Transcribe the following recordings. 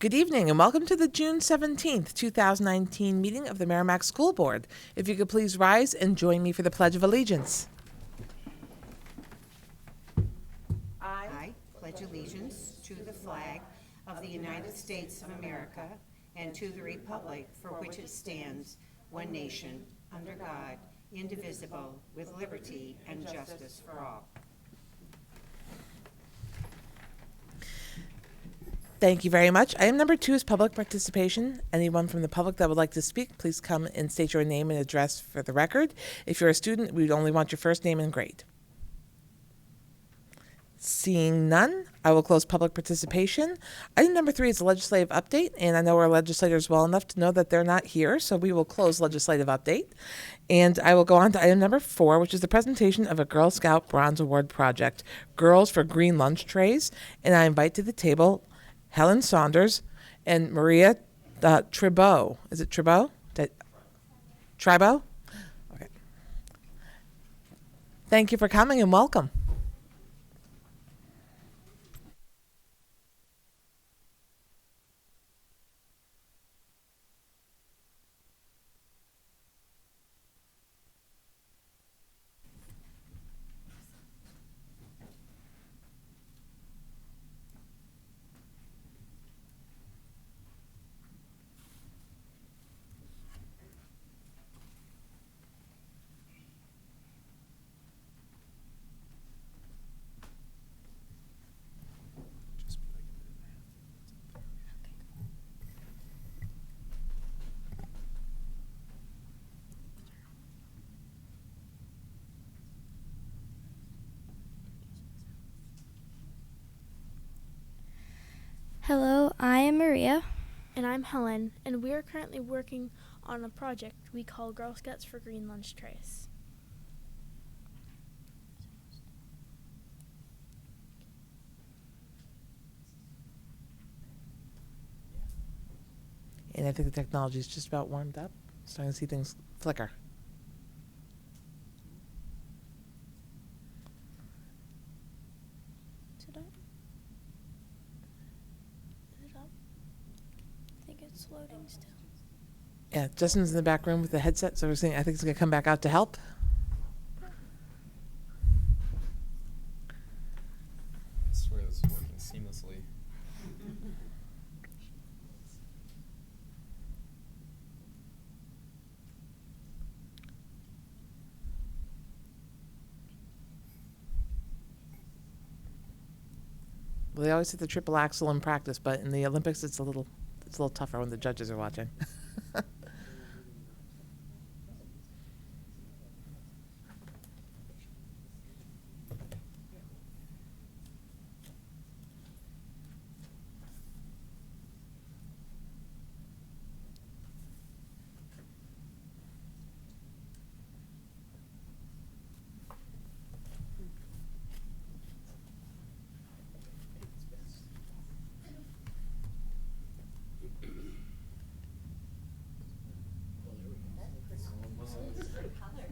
Good evening and welcome to the June 17th, 2019 meeting of the Merrimack School Board. If you could please rise and join me for the Pledge of Allegiance. I pledge allegiance to the flag of the United States of America and to the republic for which it stands, one nation, under God, indivisible, with liberty and justice for all. Thank you very much. Item number 2 is public participation. Anyone from the public that would like to speak, please come and state your name and address for the record. If you're a student, we only want your first name and grade. Seeing none, I will close public participation. Item number 3 is a legislative update, and I know our legislators well enough to know that they're not here, so we will close legislative update. And I will go on to item number 4, which is the presentation of a Girl Scout Bronze Award project, Girls for Green Lunch Trays. And I invite to the table Helen Saunders and Maria Tribeau. Is it Tribeau? Tribeau? Okay. Thank you for coming and welcome. Hello, I am Maria. And I'm Helen, and we are currently working on a project we call Girl Scouts for Green Lunch Trays. And I think the technology is just about warmed up. Starting to see things flicker. Is it up? Is it up? I think it's loading still. Yeah, Justin's in the back room with the headset, so I think he's going to come back out to help. I swear this is working seamlessly. Well, they always hit the triple axel in practice, but in the Olympics, it's a little tougher when the judges are watching.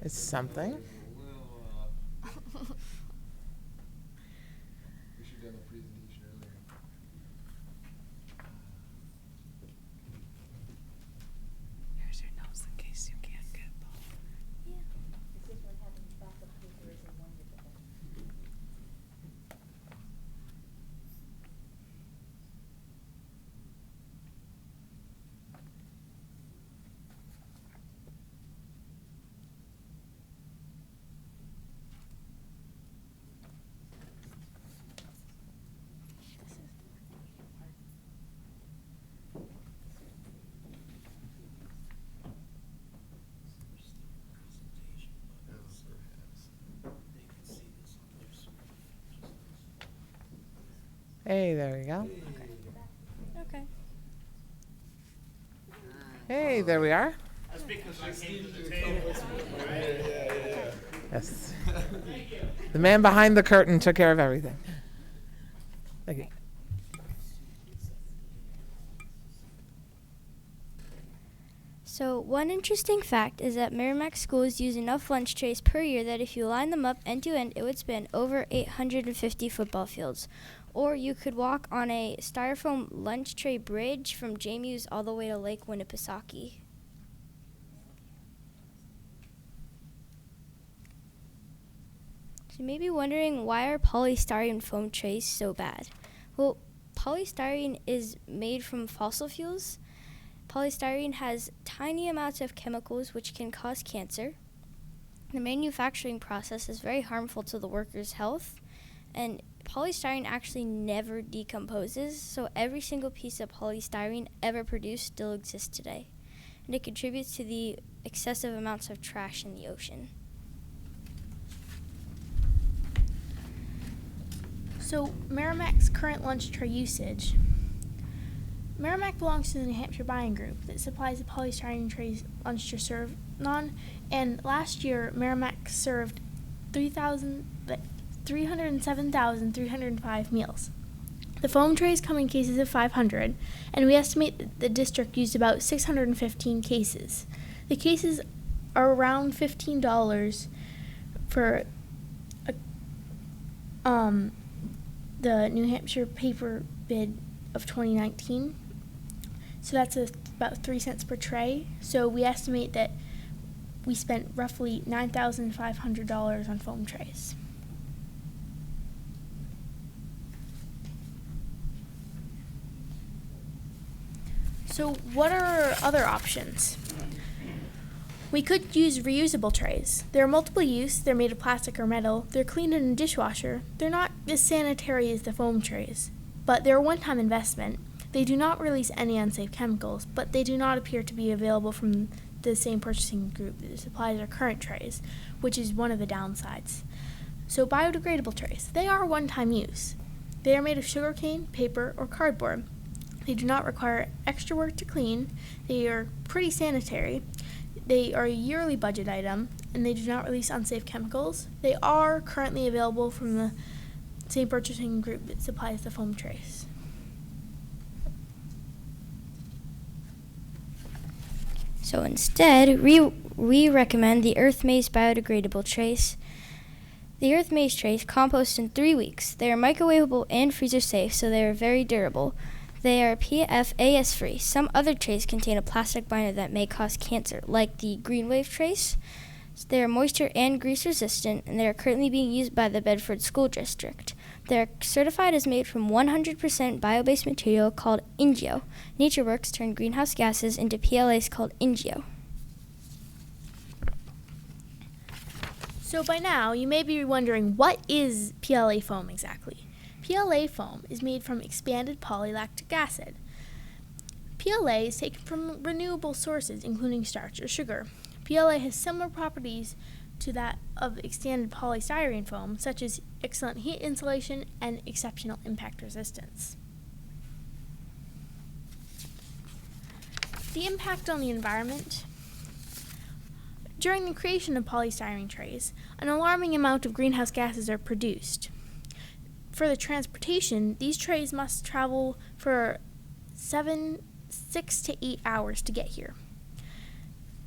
It's something. We should have done the presentation earlier. Here's your notes in case you can't get both. Hey, there we go. Okay. Hey, there we are. That's because I came to the table. Yes. The man behind the curtain took care of everything. Thank you. So one interesting fact is that Merrimack schools use enough lunch trays per year that if you line them up end to end, it would span over 850 football fields. Or you could walk on a styrofoam lunch tray bridge from JMU's all the way to Lake Winnipesaukee. So you may be wondering, why are polystyrene foam trays so bad? Well, polystyrene is made from fossil fuels. Polystyrene has tiny amounts of chemicals which can cause cancer. The manufacturing process is very harmful to the worker's health, and polystyrene actually never decomposes, so every single piece of polystyrene ever produced still exists today, and it contributes to the excessive amounts of trash in the ocean. So Merrimack's current lunch tray usage. Merrimack belongs to the New Hampshire Buying Group that supplies the polystyrene trays lunch are served on, and last year Merrimack served 307,305 meals. The foam trays come in cases of 500, and we estimate that the district used about 615 cases. The cases are around $15 for the New Hampshire paper bid of 2019. So that's about 3 cents per tray. So we estimate that we spent roughly $9,500 on foam trays. So what are our other options? We could use reusable trays. They're multiple use, they're made of plastic or metal, they're cleaned in a dishwasher. They're not as sanitary as the foam trays, but they're a one-time investment. They do not release any unsafe chemicals, but they do not appear to be available from the same purchasing group that supplies our current trays, which is one of the downsides. So biodegradable trays, they are one-time use. They are made of sugarcane, paper, or cardboard. They do not require extra work to clean. They are pretty sanitary. They are a yearly budget item, and they do not release unsafe chemicals. They are currently available from the same purchasing group that supplies the foam trays. So instead, we recommend the Earth Maze biodegradable trays. The Earth Maze trays compost in 3 weeks. They are microwavable and freezer safe, so they are very durable. They are PFAS free. Some other trays contain a plastic binder that may cause cancer, like the Green Wave trays. They are moisture and grease resistant, and they are currently being used by the Bedford School District. They are certified as made from 100% bio-based material called Ingeo. NatureWorks turned greenhouse gases into PLAs called Ingeo. So by now, you may be wondering, what is PLA foam exactly? PLA foam is made from expanded polylactic acid. PLA is taken from renewable sources, including starch or sugar. PLA has similar properties to that of expanded polystyrene foam, such as excellent heat insulation and exceptional impact resistance. The impact on the environment. During the creation of polystyrene trays, an alarming amount of greenhouse gases are produced. For the transportation, these trays must travel for 6 to 8 hours to get here.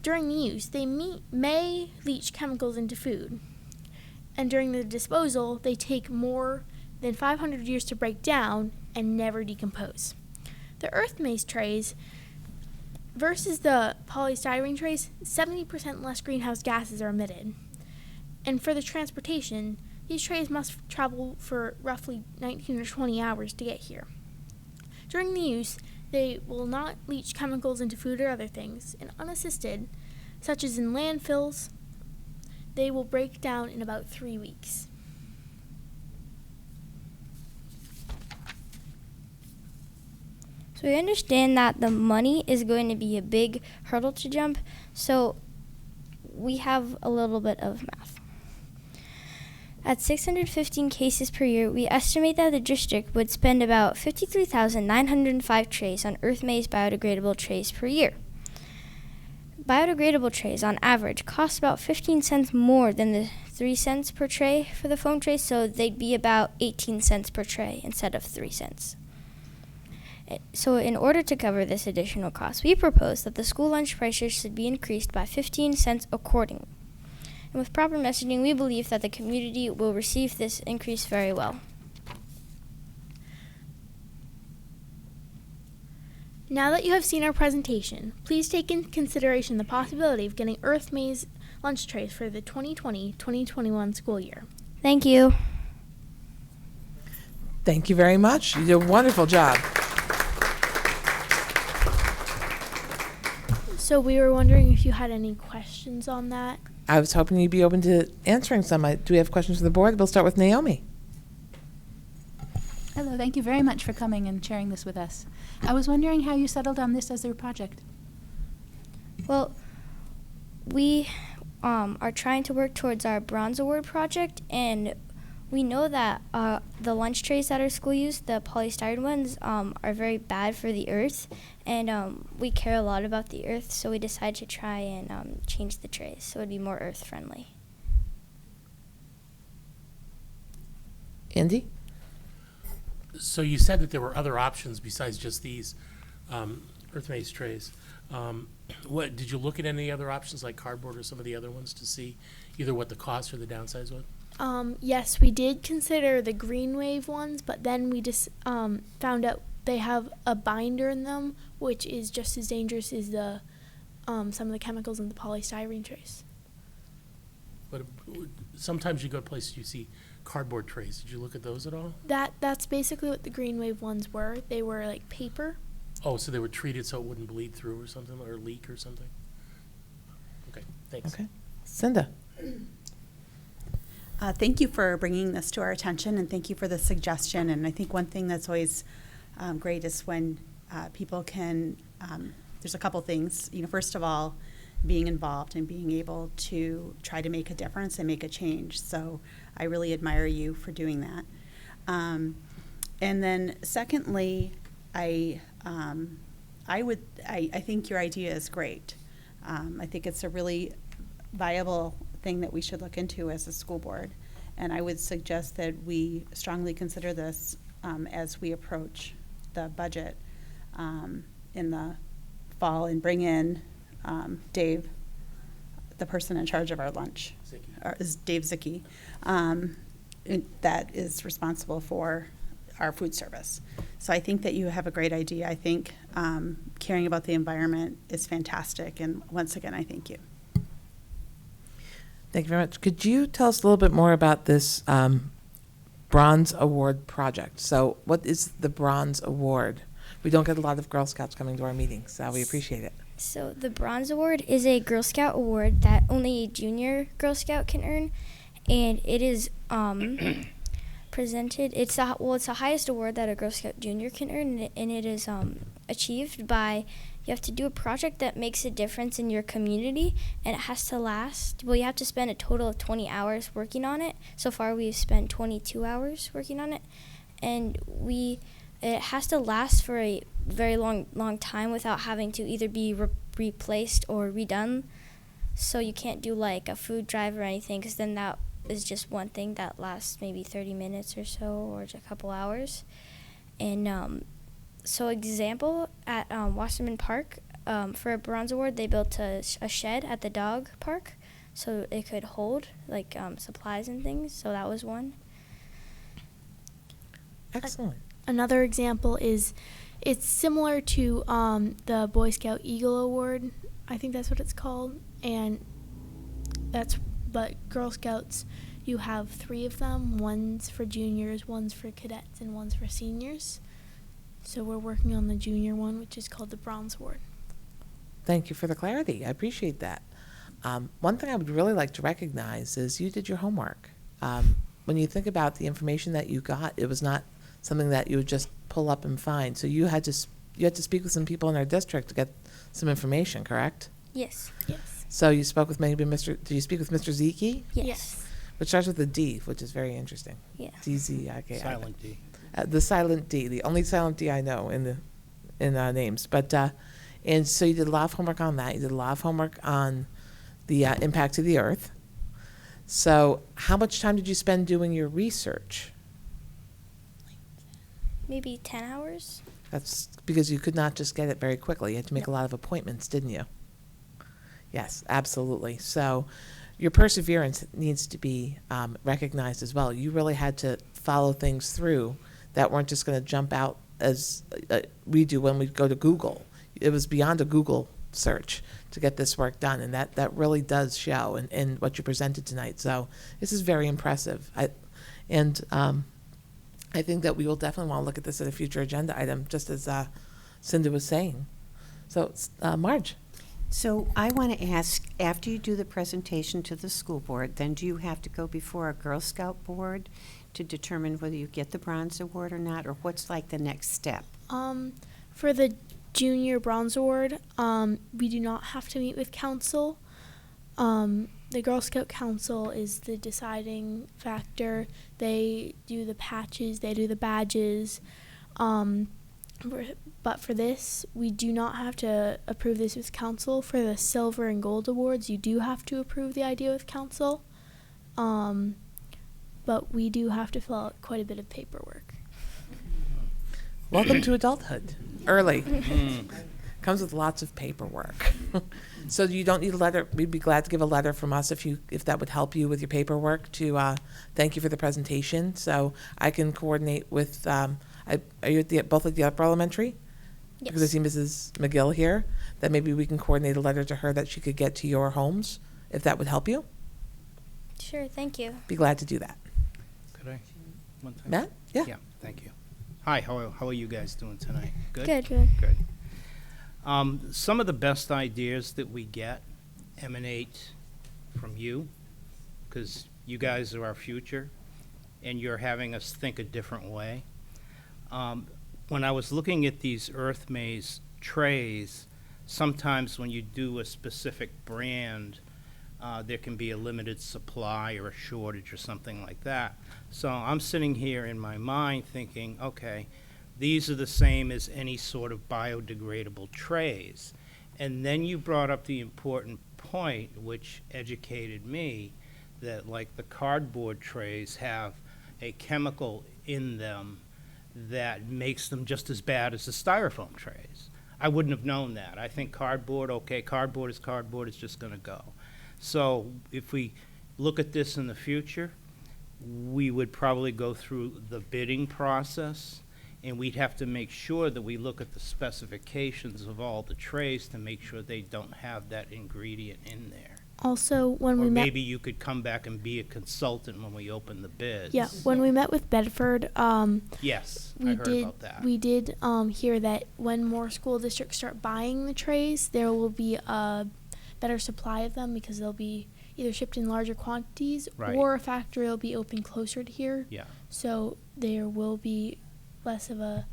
During the use, they may leach chemicals into food, and during the disposal, they take more than 500 years to break down and never decompose. The Earth Maze trays versus the polystyrene trays, 70% less greenhouse gases are emitted. And for the transportation, these trays must travel for roughly 19 or 20 hours to get here. During the use, they will not leach chemicals into food or other things, and unassisted, such as in landfills, they will break down in about 3 weeks. So we understand that the money is going to be a big hurdle to jump, so we have a little bit of math. At 615 cases per year, we estimate that the district would spend about 53,905 trays on Earth Maze biodegradable trays per year. Biodegradable trays, on average, cost about 15 cents more than the 3 cents per tray for the foam trays, so they'd be about 18 cents per tray instead of 3 cents. So in order to cover this additional cost, we propose that the school lunch prices should be increased by 15 cents accordingly. And with proper messaging, we believe that the community will receive this increase very well. Now that you have seen our presentation, please take into consideration the possibility of getting Earth Maze lunch trays for the 2020-2021 school year. Thank you. Thank you very much. You did a wonderful job. So we were wondering if you had any questions on that. I was hoping you'd be open to answering some. Do we have questions for the board? We'll start with Naomi. Hello, thank you very much for coming and sharing this with us. I was wondering how you settled on this as your project. Well, we are trying to work towards our Bronze Award project, and we know that the lunch trays that our school used, the polystyrene ones, are very bad for the earth, and we care a lot about the earth, so we decided to try and change the trays so it would be more earth friendly. Andy? So you said that there were other options besides just these Earth Maze trays. What did you look at any other options like cardboard or some of the other ones to see either what the cost or the downsides was? Yes, we did consider the Green Wave ones, but then we just found out they have a binder in them, which is just as dangerous as the some of the chemicals in the polystyrene trays. But sometimes you go to places you see cardboard trays. Did you look at those at all? That's basically what the Green Wave ones were. They were like paper. Oh, so they were treated so it wouldn't bleed through or something, or leak or something? Okay, thanks. Okay. Cinda? Thank you for bringing this to our attention, and thank you for the suggestion. And I think one thing that's always great is when people can, there's a couple things. First of all, being involved and being able to try to make a difference and make a change. So I really admire you for doing that. And then secondly, I think your idea is great. I think it's a really viable thing that we should look into as a school board. And I would suggest that we strongly consider this as we approach the budget in the fall and bring in Dave, the person in charge of our lunch, is Dave Zicke, that is responsible for our food service. So I think that you have a great idea. I think caring about the environment is fantastic. And once again, I thank you. Thank you very much. Could you tell us a little bit more about this Bronze Award project? So what is the Bronze Award? We don't get a lot of Girl Scouts coming to our meetings, so we appreciate it. So the Bronze Award is a Girl Scout award that only a junior Girl Scout can earn, and it is presented. It's the highest award that a Girl Scout junior can earn, and it is achieved by you have to do a project that makes a difference in your community, and it has to last. Well, you have to spend a total of 20 hours working on it. So far, we've spent 22 hours working on it, and it has to last for a very long time without having to either be replaced or redone. So you can't do like a food drive or anything, because then that is just one thing that lasts maybe 30 minutes or so, or just a couple hours. And so example, at Wasserman Park, for a Bronze Award, they built a shed at the dog park so it could hold like supplies and things. So that was one. Excellent. Another example is it's similar to the Boy Scout Eagle Award. I think that's what it's called. And but Girl Scouts, you have 3 of them. One's for juniors, one's for cadets, and one's for seniors. So we're working on the junior one, which is called the Bronze Award. Thank you for the clarity. I appreciate that. One thing I would really like to recognize is you did your homework. When you think about the information that you got, it was not something that you would just pull up and find. So you had to speak with some people in our district to get some information, correct? Yes. Yes. So you spoke with maybe did you speak with Mr. Zeke? Yes. Which starts with a D, which is very interesting. Yeah. D-Z-I-K-I. Silent D. The silent D, the only silent D I know in names. But and so you did a lot of homework on that. You did a lot of homework on the impact to the earth. So how much time did you spend doing your research? Maybe 10 hours. That's because you could not just get it very quickly. You had to make a lot of appointments, didn't you? Yes, absolutely. So your perseverance needs to be recognized as well. You really had to follow things through that weren't just going to jump out as we do when we go to Google. It was beyond a Google search to get this work done, and that really does show in what you presented tonight. So this is very impressive. I think that we will definitely want to look at this at a future agenda item, just as Cinda was saying. So, Marge. So I want to ask, after you do the presentation to the school board, then do you have to go before a Girl Scout board to determine whether you get the bronze award or not, or what's like the next step? For the junior bronze award, we do not have to meet with council. The Girl Scout Council is the deciding factor. They do the patches, they do the badges. But for this, we do not have to approve this with council. For the silver and gold awards, you do have to approve the idea with council. But we do have to fill out quite a bit of paperwork. Welcome to adulthood. Early. Comes with lots of paperwork. So you don't need a letter. We'd be glad to give a letter from us if that would help you with your paperwork to thank you for the presentation. So I can coordinate with, are you at both at the upper elementary? Yes. Because I see Mrs. McGill here, that maybe we can coordinate a letter to her that she could get to your homes, if that would help you. Sure, thank you. Be glad to do that. Could I? One time? Matt? Yeah. Yeah, thank you. Hi, how are you guys doing tonight? Good? Good. Good. Some of the best ideas that we get emanate from you, because you guys are our future, and you're having us think a different way. When I was looking at these Earth Maze trays, sometimes when you do a specific brand, there can be a limited supply or a shortage or something like that. So I'm sitting here in my mind thinking, okay, these are the same as any sort of biodegradable trays. And then you brought up the important point, which educated me, that like the cardboard trays have a chemical in them that makes them just as bad as the styrofoam trays. I wouldn't have known that. I think cardboard, okay, cardboard is cardboard, it's just gonna go. So if we look at this in the future, we would probably go through the bidding process, and we'd have to make sure that we look at the specifications of all the trays to make sure they don't have that ingredient in there. Also, when Or we met, maybe you could come back and be a consultant when we open the bids. yeah, when we met with Bedford, Yes, I we heard did about that. we did hear that when more school districts start buying the trays, there will be a better supply of them because they'll be either shipped in larger quantities Right. or a factory will be open closer to here. Yeah. So there will be less of a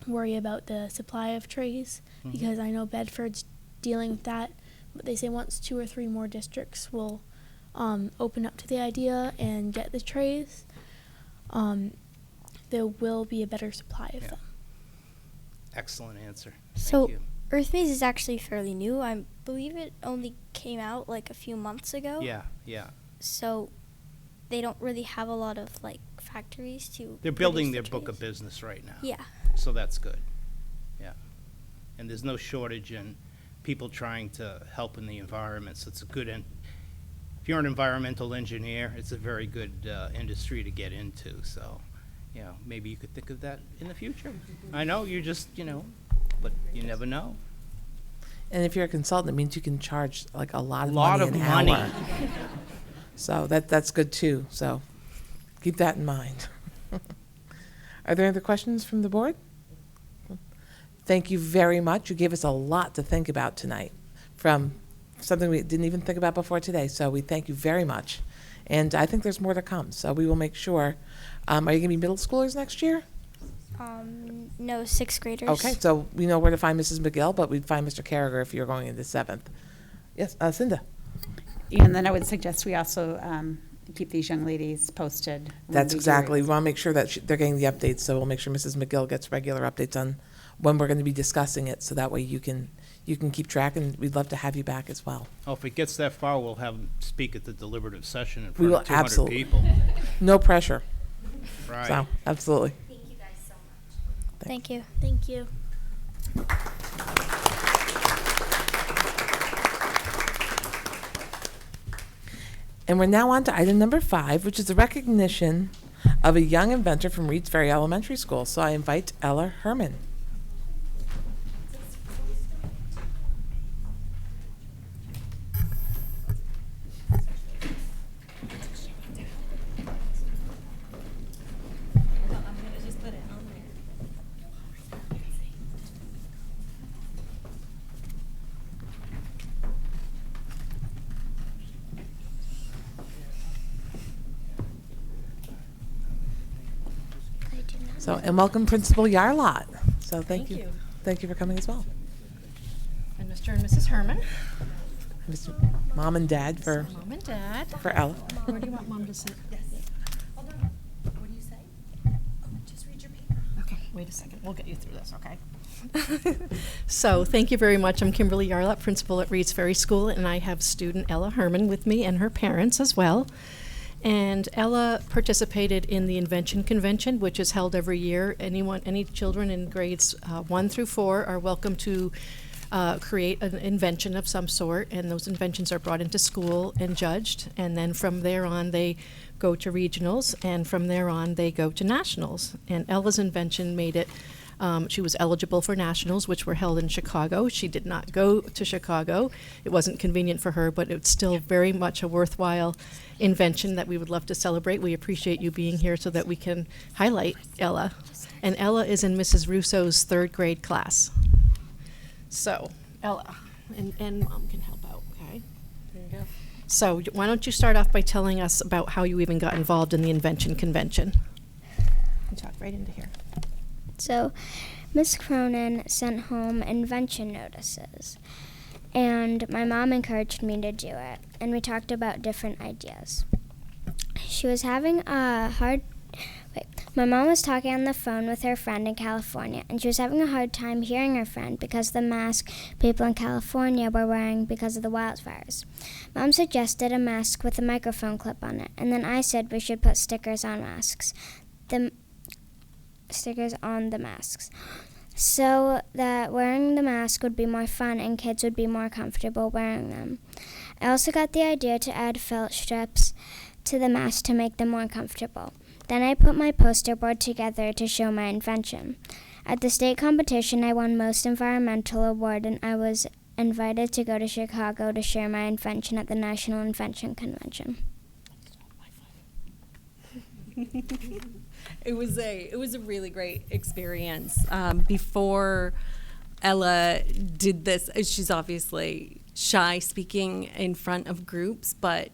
worry about the supply of trays Mhm. because I know Bedford's dealing with that. But they say once 2 or 3 more districts will open up to the idea and get the trays, there will be a better supply of Yeah. them. Excellent answer. So, Thank you. Earth Maze is actually fairly new. I believe it only came out like a few months ago. Yeah, yeah. So they don't really have a lot of like factories to. They're building produce their the book of trays. business right now. Yeah. So that's good. Yeah. And there's no shortage in people trying to help in the environment, so it's a good, if you're an environmental engineer, it's a very good industry to get into, so, you know, maybe you could think of that in the future. I know, you're just, but you never know. And if you're a consultant, it means you can charge like a lot of Lot money of an money. hour. So that's good too. So keep that in mind. Are there other questions from the board? Thank you very much. You gave us a lot to think about tonight from something we didn't even think about before today. So we thank you very much. And I think there's more to come. So we will make sure. Are you going to be middle schoolers next year? No, 6th graders. Okay, so we know where to find Mrs. McGill, but we'd find Mr. Carragher if you're going into 7th. Yes, Cinda. And then I would suggest we also keep these young ladies posted. when That's we do exactly. it. We want to make sure that they're getting the updates, so we'll make sure Mrs. McGill gets regular updates on when we're going to be discussing it, so that way you can keep track, and we'd love to have you back as well. Oh, if it gets that far, we'll have them speak at the deliberative session in We front will of 200 absolutely. people. No pressure. Right. So, absolutely. Thank you guys so Thank you. Thank you. And we're now on to item number 5, which is the recognition of a young inventor from Reeds Ferry Elementary School. So I invite Ella Herman. So, and welcome Principal Yarlott. So thank you. Thank you for coming as well. And Mr. and Mrs. Herman. Mr. Mom and Dad for Mom and Dad. Ella. Where do you want Mom to sit? Yes. Hold on. What do you say? Just read your paper. Okay, wait a second. We'll get you through this, okay? So, thank you very much. I'm Kimberly Yarlott, principal at Reeds Ferry School, and I have student Ella Herman with me and her parents as well. And Ella participated in the Invention Convention, which is held every year. Any children in grades 1 through 4 are welcome to create an invention of some sort, and those inventions are brought into school and judged. And then from there on, they go to regionals, and from there on, they go to nationals. And Ella's invention made it. She was eligible for nationals, which were held in Chicago. She did not go to Chicago. It wasn't convenient for her, but it's still very much a worthwhile invention that we would love to celebrate. We appreciate you being here so that we can highlight Ella. And Ella is in Mrs. Russo's 3rd grade class. So, Ella, and Mom can help out, okay? There you go. So, why don't you start off by telling us about how you even got involved in the Invention Convention? You talk right into here. So, Miss Cronin sent home invention notices, and my mom encouraged me to do it, and we talked about different ideas. She was having a hard... My mom was talking on the phone with her friend in California, and she was having a hard time hearing her friend because of the mask people in California were wearing because of the wildfires. Mom suggested a mask with a microphone clip on it, and then I said we should put stickers on masks. Stickers on the masks, so that wearing the mask would be more fun and kids would be more comfortable wearing them. I also got the idea to add felt strips to the mask to make them more comfortable. Then I put my poster board together to show my invention. At the state competition, I won Most Environmental Award, and I was invited to go to Chicago to share my invention at the National Invention Convention. It was a really great experience. Before Ella did this, she's obviously shy speaking in front of groups, but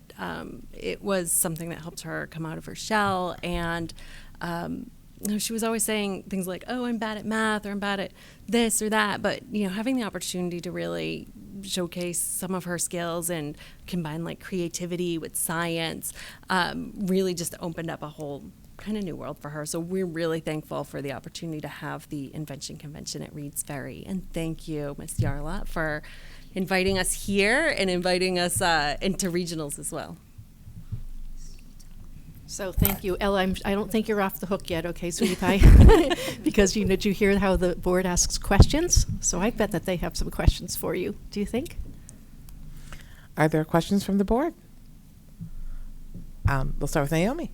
it was something that helped her come out of her shell. And she was always saying things like, "Oh, I'm bad at math," or "I'm bad at this or that." But having the opportunity to really showcase some of her skills and combine like creativity with science really just opened up a whole kind of new world for her. So we're really thankful for the opportunity to have the Invention Convention at Reeds Ferry. And thank you, Ms. Yarlott, for inviting us here and inviting us into regionals as well. So thank you, Ella. I don't think you're off the hook yet, okay, sweetie pie? Because did you hear how the board asks questions? So I bet that they have some questions for you. Do you think? Are there questions from the board? We'll start with Naomi.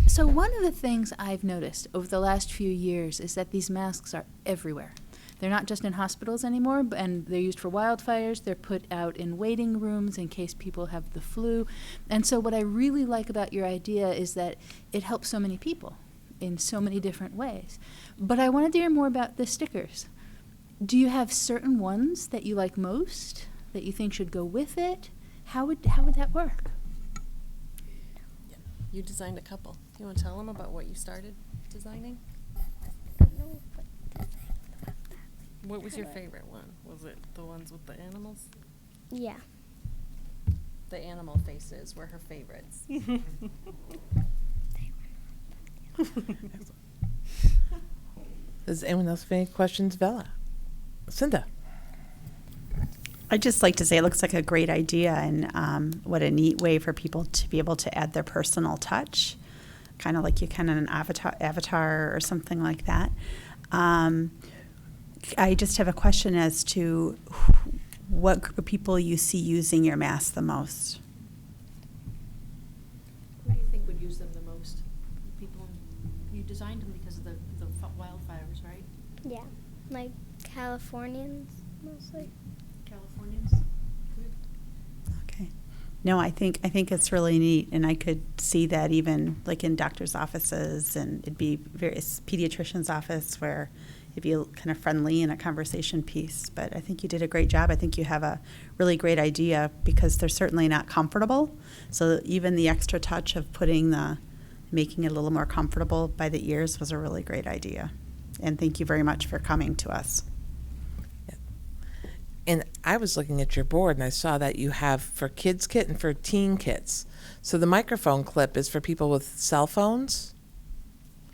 So one of the things I've noticed over the last few years is that these masks are everywhere. They're not just in hospitals anymore, and they're used for wildfires. They're put out in waiting rooms in case people have the flu. And so what I really like about your idea is that it helps so many people in so many different ways. But I wanted to hear more about the stickers. Do you have certain ones that you like most, that you think should go with it? How would that work? You designed a couple. You want to tell them about what you started designing? What was your favorite one? Was it the ones with the animals? Yeah. The animal faces were her favorites. Does anyone else have any questions, Bella? Cinda. I'd just like to say it looks like a great idea, and what a neat way for people to be able to add their personal touch kind of like you can in an avatar or something like that. I just have a question as to what group of people you see using your mask the most. Who do you think would use them the most? People, you designed them because of the wildfires, right? Yeah, like Californians mostly. Californians? Okay. No, I think it's really neat, and I could see that even like in doctors' offices, and it'd be various pediatrician's office where it'd be kind of friendly and a conversation piece. But I think you did a great job. I think you have a really great idea because they're certainly not comfortable. So even the extra touch of making it a little more comfortable by the ears was a really great idea. And thank you very much for coming to us. And I was looking at your board and I saw that you have for kids kit and for teen kits. So the microphone clip is for people with cell phones?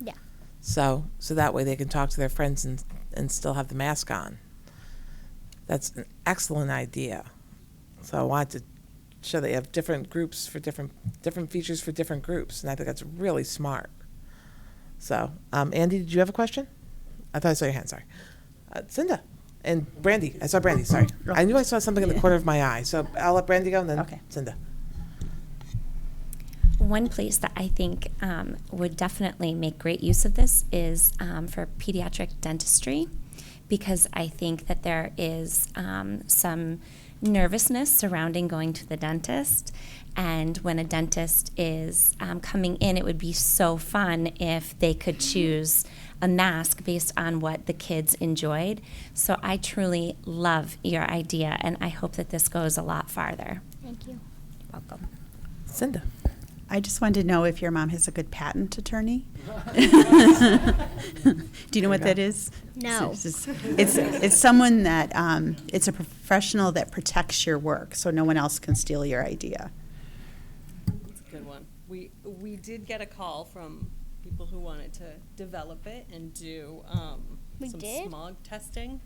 Yeah. So that way they can talk to their friends and still have the mask on. That's an excellent idea. So I wanted to show that you have different groups for different features for different groups, and I think that's really smart. So, Andy, did you have a question? I thought I saw your hand, sorry. Cinda and Brandy. I saw Brandy, sorry. I knew I saw something in the corner of my eye, so I'll let Brandy go and then Okay. Cinda. One place that I think would definitely make great use of this is for pediatric dentistry, because I think that there is some nervousness surrounding going to the dentist. And when a dentist is coming in, it would be so fun if they could choose a mask based on what the kids enjoyed. So I truly love your idea, and I hope that this goes a lot farther. Thank you. You're welcome. Cinda. I just wanted to know if your mom has a good patent attorney. Do you know what that is? No. It's someone that it's a professional that protects your work, so no one else can steal your idea. That's a good one. We did get a call from people who wanted to develop it and do We some did? smog testing.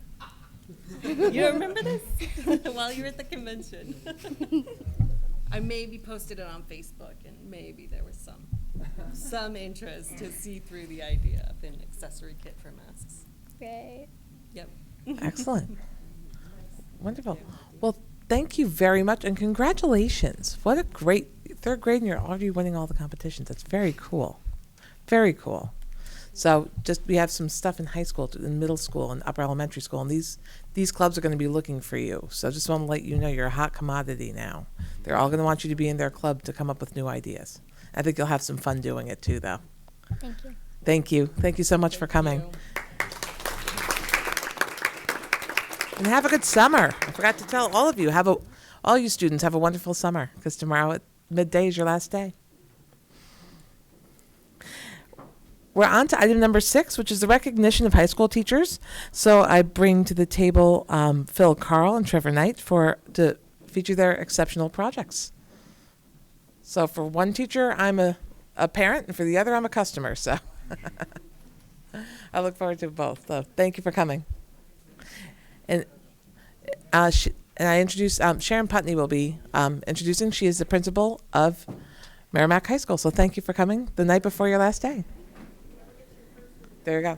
You remember this? While you were at the convention. I maybe posted it on Facebook, and maybe there was some interest to see through the idea of an accessory kit for masks. Great. Yep. Excellent. Wonderful. Well, thank you very much, and congratulations. What a great third grade, and you're already winning all the competitions. That's very cool. Very cool. So we have some stuff in high school, in middle school, and upper elementary school, and these clubs are going to be looking for you. So just want to let you know you're a hot commodity now. They're all going to want you to be in their club to come up with new ideas. I think you'll have some fun doing it too, though. Thank you. Thank you. Thank you so much for coming. And have a good summer. I forgot to tell all of you, all you students have a wonderful summer, because tomorrow at midday is your last day. We're on to item number 6, which is the recognition of high school teachers. So I bring to the table Phil Carl and Trevor Knight to feature their exceptional projects. So for one teacher, I'm a parent, and for the other, I'm a customer. So I look forward to both. So thank you for coming. And I introduce Sharon Putney will be introducing. She is the principal of Merrimack High School. So thank you for coming the night before your last day. There you go.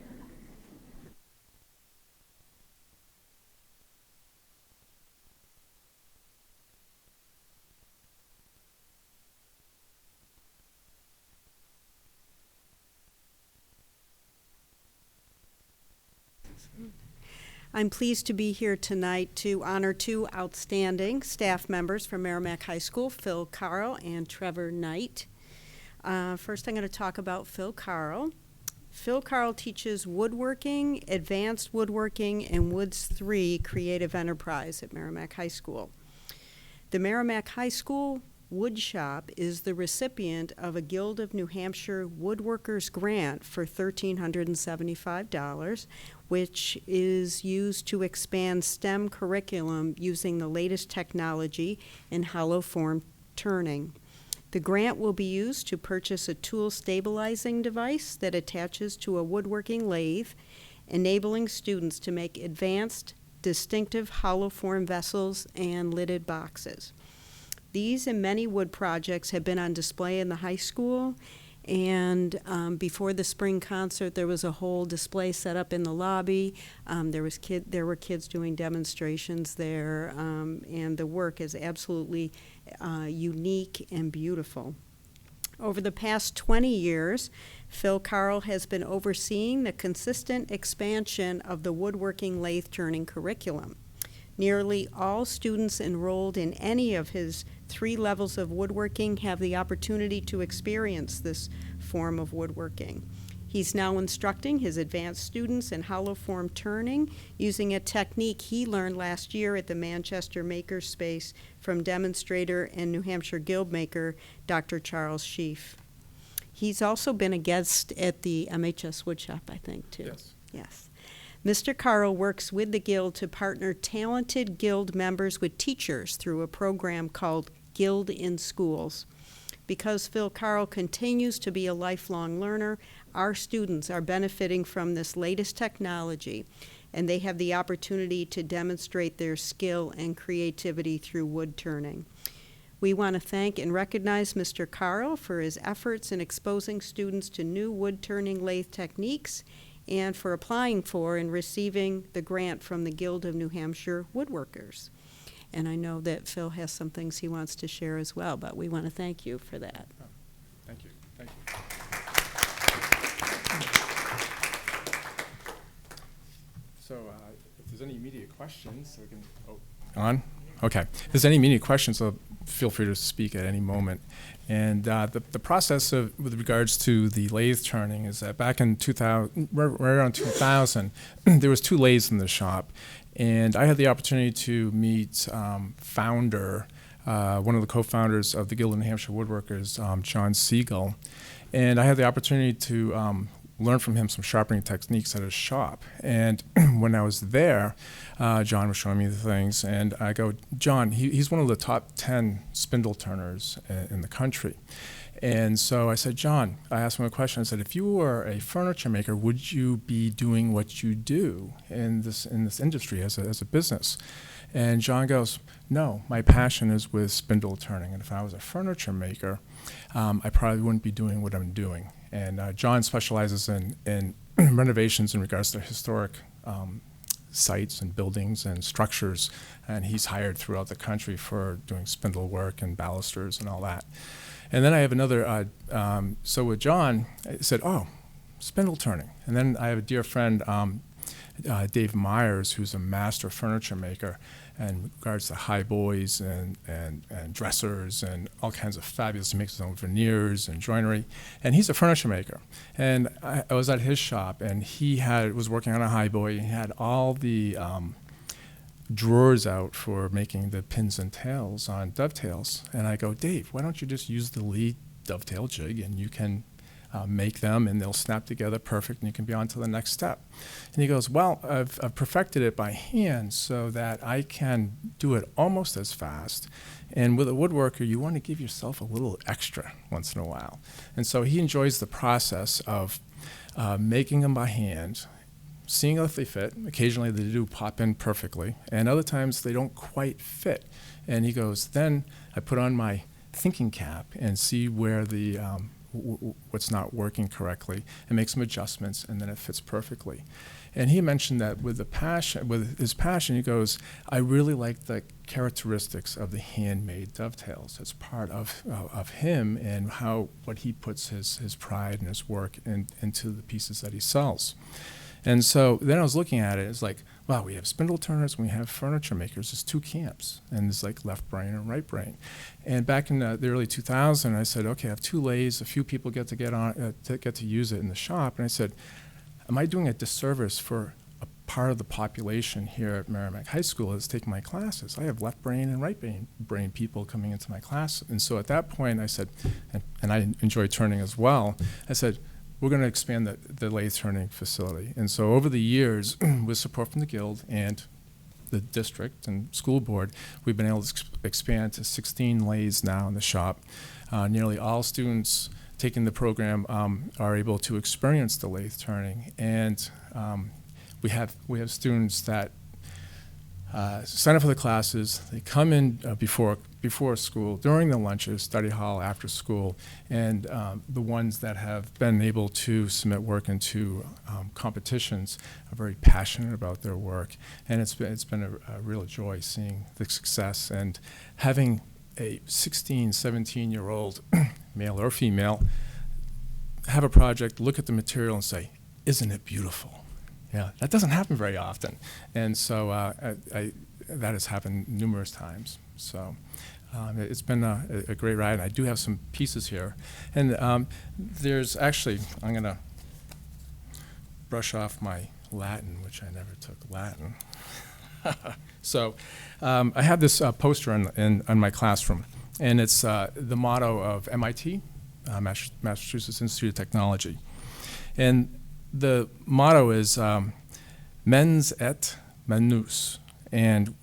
I'm pleased to be here tonight to honor 2 outstanding staff members from Merrimack High School, Phil Carl and Trevor Knight. First, I'm going to talk about Phil Carl. Phil Carl teaches woodworking, advanced woodworking, and Woods 3 creative enterprise at Merrimack High School. The Merrimack High School Wood Shop is the recipient of a Guild of New Hampshire Woodworkers grant for $1,375, which is used to expand STEM curriculum using the latest technology in hollow form turning. The grant will be used to purchase a tool stabilizing device that attaches to a woodworking lathe, enabling students to make advanced, distinctive hollow form vessels and lidded boxes. These and many wood projects have been on display in the high school, And before the spring concert, there was a whole display set up in the lobby. There were kids doing demonstrations there, and the work is absolutely unique and beautiful. Over the past 20 years, Phil Carl has been overseeing the consistent expansion of the woodworking lathe turning curriculum. Nearly all students enrolled in any of his 3 levels of woodworking have the opportunity to experience this form of woodworking. He's now instructing his advanced students in hollow form turning using a technique he learned last year at the Manchester Makerspace from demonstrator and New Hampshire guild maker Dr. Charles Sheaf. He's also been a guest at the MHS Woodshop, I think, too. Yes. Yes. Mr. Carl works with the Guild to partner talented Guild members with teachers through a program called Guild in Schools. Because Phil Carl continues to be a lifelong learner, our students are benefiting from this latest technology, and they have the opportunity to demonstrate their skill and creativity through wood turning. We want to thank and recognize Mr. Carl for his efforts in exposing students to new wood turning lathe techniques and for applying for and receiving the grant from the Guild of New Hampshire Woodworkers. And I know that Phil has some things he wants to share as well, but we want to thank you for that. Thank you. Thank you. So if there's any immediate questions, we can. On? Okay. If there's any immediate questions, feel free to speak at any moment. And the process with regards to the lathe turning is that back in 2000, right around 2000, there was 2 lathes in the shop. And I had the opportunity to meet founder, one of the co-founders of the Guild of New Hampshire Woodworkers, John Siegel. And I had the opportunity to learn from him some sharpening techniques at his shop. And when I was there, John was showing me the things. And I go, John, he's one of the top 10 spindle turners in the country. And so I said, John, I asked him a question. I said, if you were a furniture maker, would you be doing what you do in this industry as a business? And John goes, no, my passion is with spindle turning. And if I was a furniture maker, I probably wouldn't be doing what I'm doing. And John specializes in renovations in regards to historic sites and buildings and structures. And he's hired throughout the country for doing spindle work and balusters and all that. And then I have another, so with John, I said, oh, spindle turning. And then I have a dear friend, Dave Myers, who's a master furniture maker in regards to high boys and dressers and all kinds of fabulous, he makes his own veneers and joinery. And he's a furniture maker. And I was at his shop, and he was working on a high boy, and he had all the drawers out for making the pins and tails on dovetails. And I go, Dave, why don't you just use the Lee dovetail jig, and you can make them, and they'll snap together perfect, and you can be on to the next step. And he goes, well, I've perfected it by hand so that I can do it almost as fast. And with a woodworker, you want to give yourself a little extra once in a while. And so he enjoys the process of making them by hand, seeing if they fit. Occasionally they do pop in perfectly, and other times they don't quite fit. And he goes, then I put on my thinking cap and see where the what's not working correctly, and make some adjustments, and then it fits perfectly. And he mentioned that with his passion, he goes, I really like the characteristics of the handmade dovetails. It's part of him and what he puts his pride and his work into the pieces that he sells. And so then I was looking at it, it's like, wow, we have spindle turners and we have furniture makers. There's 2 camps, and there's like left brain and right brain. And back in the early 2000s, I said, okay, I have 2 lathes. A few people get to use it in the shop. And I said, am I doing a disservice for a part of the population here at Merrimack High School that's taking my classes? I have left brain and right brain people coming into my class. And so at that point, I said, and I enjoy turning as well, I said, we're going to expand the lathe turning facility. And so over the years, with support from the Guild and the district and school board, we've been able to expand to 16 lathes now in the shop. Nearly all students taking the program are able to experience the lathe turning. And we have students that sign up for the classes. They come in before before school, during the lunches, study hall, after school, and the ones that have been able to submit work into competitions are very passionate about their work, and it's been a real joy seeing the success and having a 16, 17-year-old male or female have a project, look at the material and say, "Isn't it beautiful?" Yeah, that doesn't happen very often, and so that has happened numerous times. So it's been a great ride. I do have some pieces here, and there's actually, I'm going to brush off my Latin, which I never took Latin. So I have this poster on my classroom, and it's the motto of MIT, Massachusetts Institute of Technology. And the motto is mens et manus, and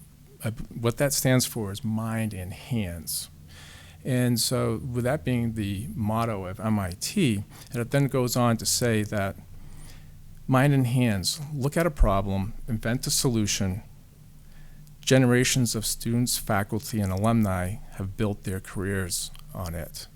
what that stands for is mind and hands. And so with that being the motto of MIT, it then goes on to say that mind and hands, look at a problem, invent a solution. Generations of students, faculty, and alumni have built their careers on it.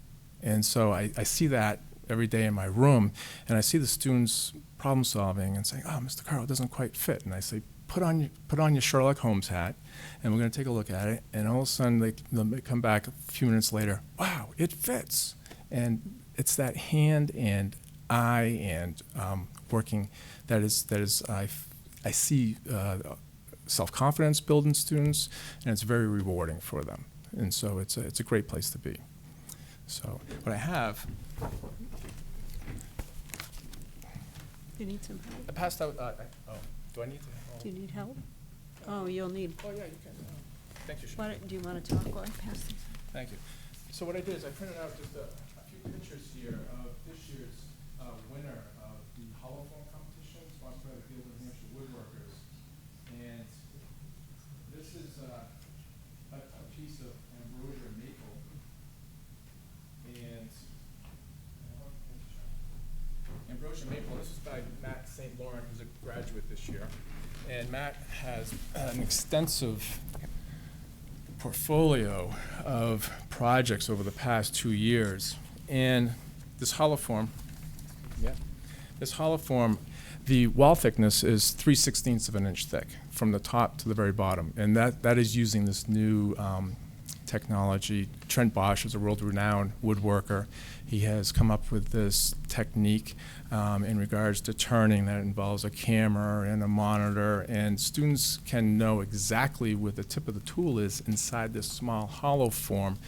And so I see that every day in my room, and I see the students problem solving and saying, "Oh, Mr. Carl, it doesn't quite fit." And I say, put on your Sherlock Holmes hat, and we're going to take a look at it. And all of a sudden, they come back a few minutes later, "Wow, it fits." And it's that hand and eye and working that is I see self-confidence build in students, and it's very rewarding for them. And so it's a great place to be. So what I have. You need some help? I passed out. Do I need to? Do you need help? Oh, you'll need. Oh yeah, you can. Thank you. Do you want to talk while I pass these? Thank you. So what I did is I printed out just a few pictures here of this year's winner of the hollow form competition sponsored by the Field of New Hampshire Woodworkers, and this is a piece of ambrosia maple, and ambrosia maple. This is by Matt St. Laurent, who's a graduate this year. And Matt has an extensive portfolio of projects over the past 2 years. And this hollow form, the wall thickness is 3/16 of an inch thick from the top to the very bottom. And that is using this new technology. Trent Bosch is a world-renowned woodworker. He has come up with this technique in regards to turning that involves a camera and a monitor, and students can know exactly where the tip of the tool is inside this small hollow form,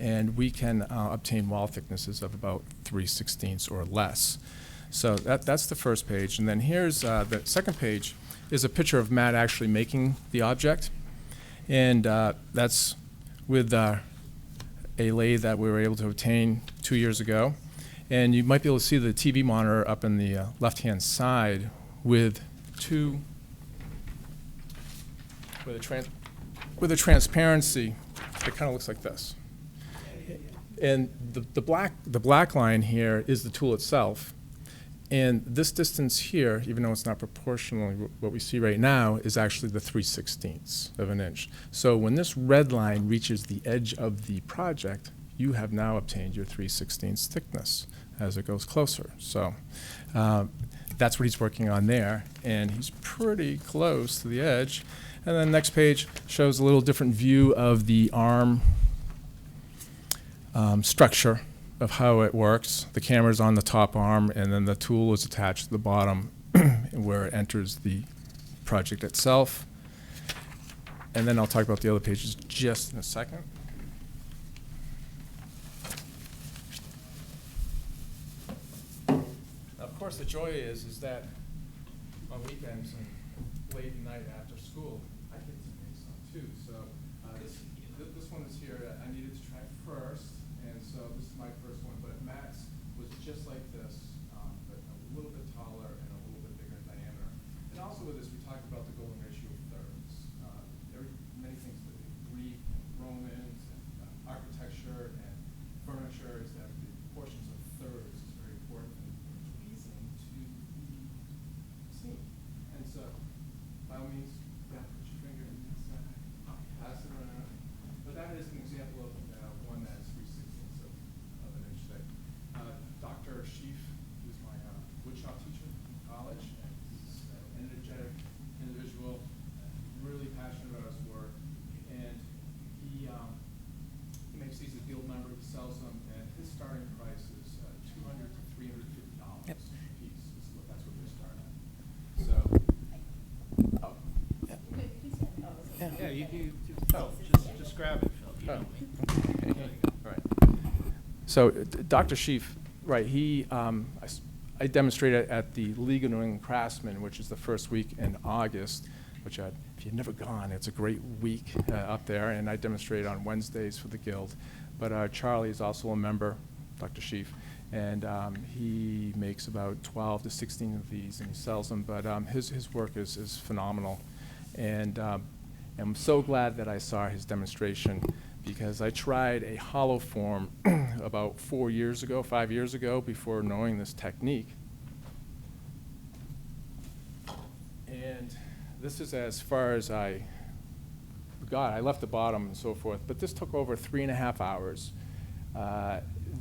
and we can obtain wall thicknesses of about 3/16 or less. So that's the first page, and then here's the second page is a picture of Matt actually making the object, and that's with a lathe that we were able to obtain 2 years ago. And you might be able to see the TV monitor up in the left-hand side with a transparency that kind of looks like this. And the black line here is the tool itself. And this distance here, even though it's not proportionally what we see right now, is actually the 3/16 of an inch. So when this red line reaches the edge of the project, you have now obtained your 3/16 thickness as it goes closer. So that's what he's working on there, and he's pretty close to the edge. And then the next page shows a little different view of the arm structure of how it works. The camera's on the top arm, and then the tool is attached to the bottom where it enters the project itself. And then I'll talk about the other pages just in a second. Now, of course, the joy is that on weekends and late at night after school, I get to make some too. So this one is here. I needed to try first. And so this is my first one, but Matt's was just like this, but a little bit taller and a little bit bigger in diameter. And also with this, we talked about the golden ratio of thirds. Many things that Greek and Romans and architecture and furniture is that the portions of thirds is very important and pleasing to the scene. And so, by all means, put your finger inside, pass it around. But that is an example of Phil, just grab it, Phil. You know me. All right. So Dr. Sheaf, right, I demonstrated at the League of New England Craftsmen, which is the first week in August, which if you've never gone, it's a great week up there, and I demonstrated on Wednesdays for the Guild. But Charlie is also a member, Dr. Sheaf, and he makes about 12 to 16 of these, and he sells them, but his work is phenomenal. And I'm so glad that I saw his demonstration, because I tried a hollow form about 5 years ago, before knowing this technique. And this is as far as I got. I left the bottom and so forth, but this took over 3.5 hours.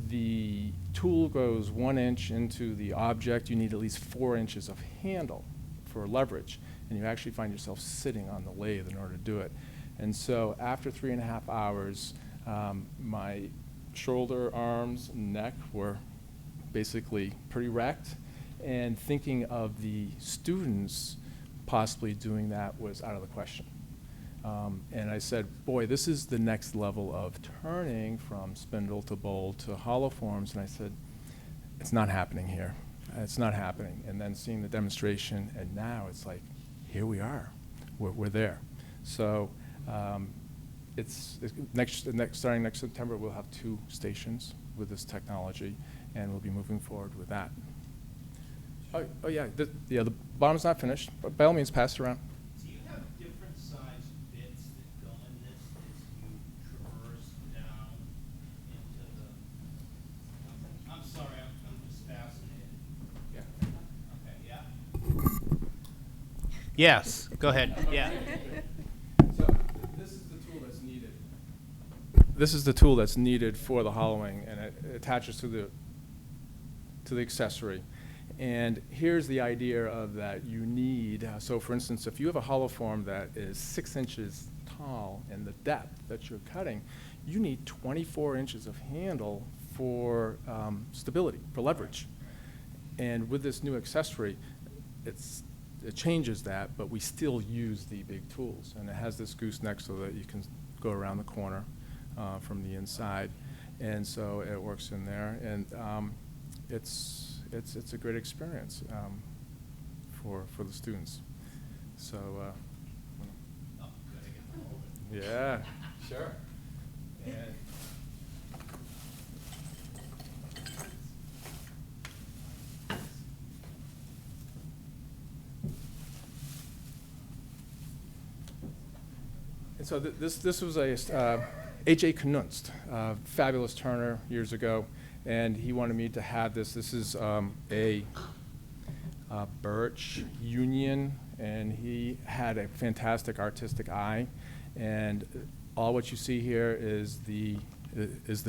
The tool goes 1 inch into the object. You need at least 4 inches of handle for leverage, and you actually find yourself sitting on the lathe in order to do it. And so after 3.5 hours, my shoulder, arms, neck were basically pretty wrecked, and thinking of the students possibly doing that was out of the question. And I said, boy, this is the next level of turning from spindle to bowl to hollow forms, and I said, it's not happening here. It's not happening. And then seeing the demonstration, and now it's like, here we are. We're there. So starting next September, we'll have 2 stations with this technology, and we'll be moving forward with that. Oh yeah, the bottom's not finished, but by all means, pass it around. Do you have different size bits that go in this as you traverse down into the? I'm sorry, I'm just fascinated. Yeah. Okay, yeah. Yes, go ahead. Yeah. So this is the tool that's needed. This is the tool that's needed for the hollowing, and it attaches to the accessory. And here's the idea of that you need. So for instance, if you have a hollow form that is 6 inches tall in the depth that you're cutting, you need 24 inches of handle for stability, for leverage. And with this new accessory, it changes that, but we still use the big tools. And it has this gooseneck so that you can go around the corner from the inside. And so it works in there. And it's a great experience for the students. So yeah, sure. And so this was a A.J. Knunst, fabulous turner years ago. And he wanted me to have this. This is a birch union, and he had a fantastic artistic eye. And all what you see here is the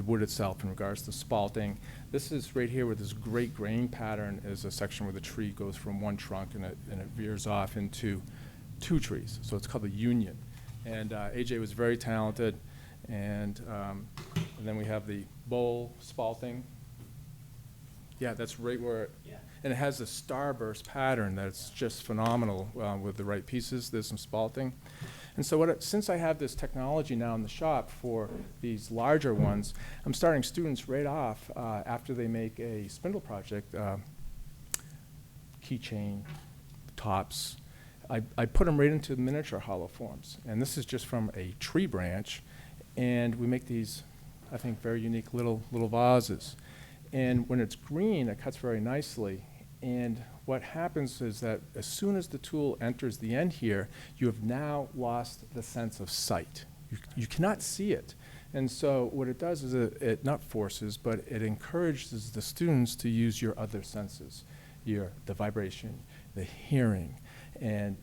wood itself in regards to spalting. This is right here where this great grain pattern is a section where the tree goes from one trunk and it veers off into 2 trees. So it's called the union. And AJ was very talented. And then we have the bowl spalting. Yeah, that's right where and it has a starburst pattern that's just phenomenal with the right pieces. There's some spalting. And so since I have this technology now in the shop for these larger ones, I'm starting students right off after they make a spindle project, keychain, tops. I put them right into miniature hollow forms. And this is just from a tree branch. And we make these, I think, very unique little vases. And when it's green, it cuts very nicely. And what happens is that as soon as the tool enters the end here, you have now lost the sense of sight. You cannot see it. And so what it does is it not forces, but it encourages the students to use your other senses, the vibration, the hearing, and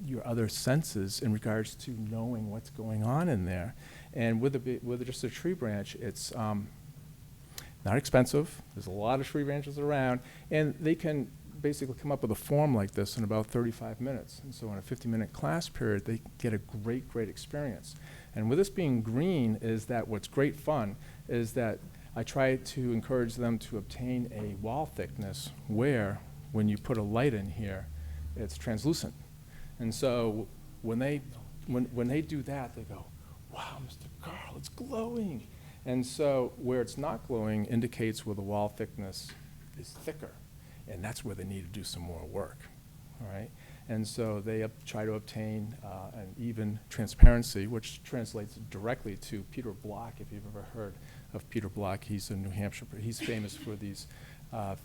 your other senses in regards to knowing what's going on in there. And with just a tree branch, it's not expensive. There's a lot of tree branches around, and they can basically come up with a form like this in about 35 minutes. And so in a 50-minute class period, they get a great experience. And with this being green is that what's great fun is that I try to encourage them to obtain a wall thickness where when you put a light in here, it's translucent. And so when they when they do that, they go, wow, Mr. Carl, it's glowing. And so where it's not glowing indicates where the wall thickness is thicker, and that's where they need to do some more work, all right? And so they try to obtain an even transparency, which translates directly to Peter Block. If you've ever heard of Peter Block, he's in New Hampshire. He's famous for these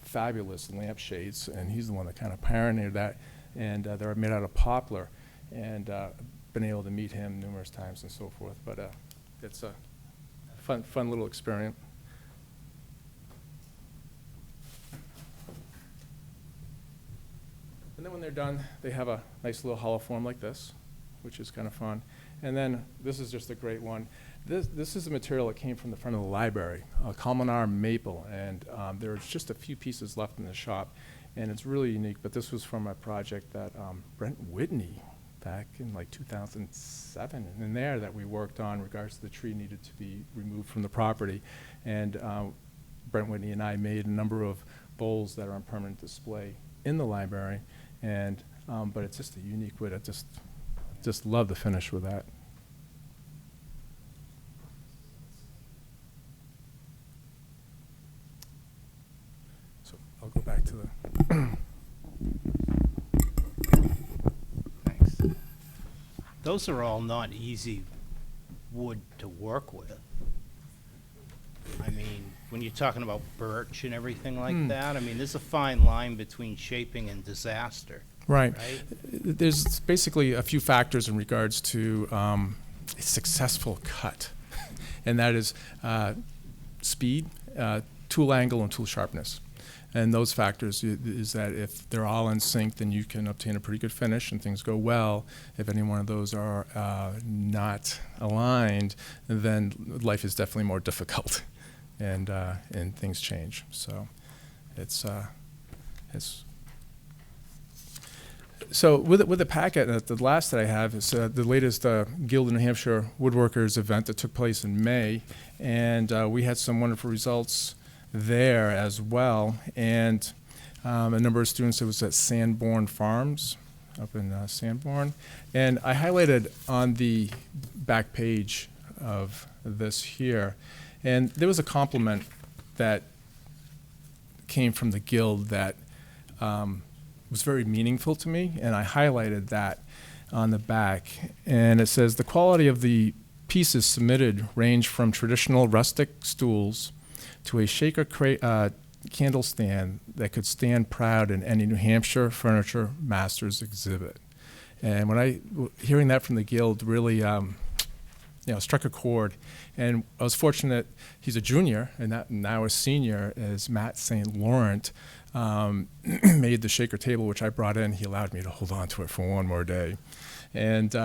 fabulous lampshades, and he's the one that kind of pioneered that. And they're made out of poplar, and been able to meet him numerous times and so forth. But it's a fun little experiment. And then when they're done, they have a nice little hollow form like this, which is kind of fun. And then this is just a great one. This is a material that came from the front of the library, a Colmenar maple, and there's just a few pieces left in the shop, and it's really unique. But this was from a project that Brent Whitney, back in like 2007, and in there that we worked on in regards to the tree needed to be removed from the property. And Brent Whitney and I made a number of bowls that are on permanent display in the library. And but it's just a unique wood. I just love the finish with that. So I'll go back to the. Thanks. Those are all not easy wood to work with. I mean, when you're talking about birch and everything like that, I mean, there's a fine line between shaping and disaster. Right. Right? There's basically a few factors in regards to a successful cut, and that is speed, tool angle, and tool sharpness. And those factors is that if they're all in sync, then you can obtain a pretty good finish and things go well. If any one of those are not aligned, then life is definitely more difficult, and things change. So it's so with the packet, the last that I have is the latest Guild of New Hampshire Woodworkers event that took place in May, and we had some wonderful results there as well, and a number of students. It was at Sanborn Farms up in Sanborn, and I highlighted on the back page of this here, and there was a compliment that came from the Guild that was very meaningful to me, and I highlighted that on the back, and it says the quality of the pieces submitted range from traditional rustic stools to a shaker candle stand that could stand proud in any New Hampshire Furniture Masters exhibit. And when hearing that from the Guild really struck a chord. And I was fortunate, he's a junior, and now a senior, as Matt St. Laurent made the shaker table, which I brought in. He allowed me to hold on to it for one more day. And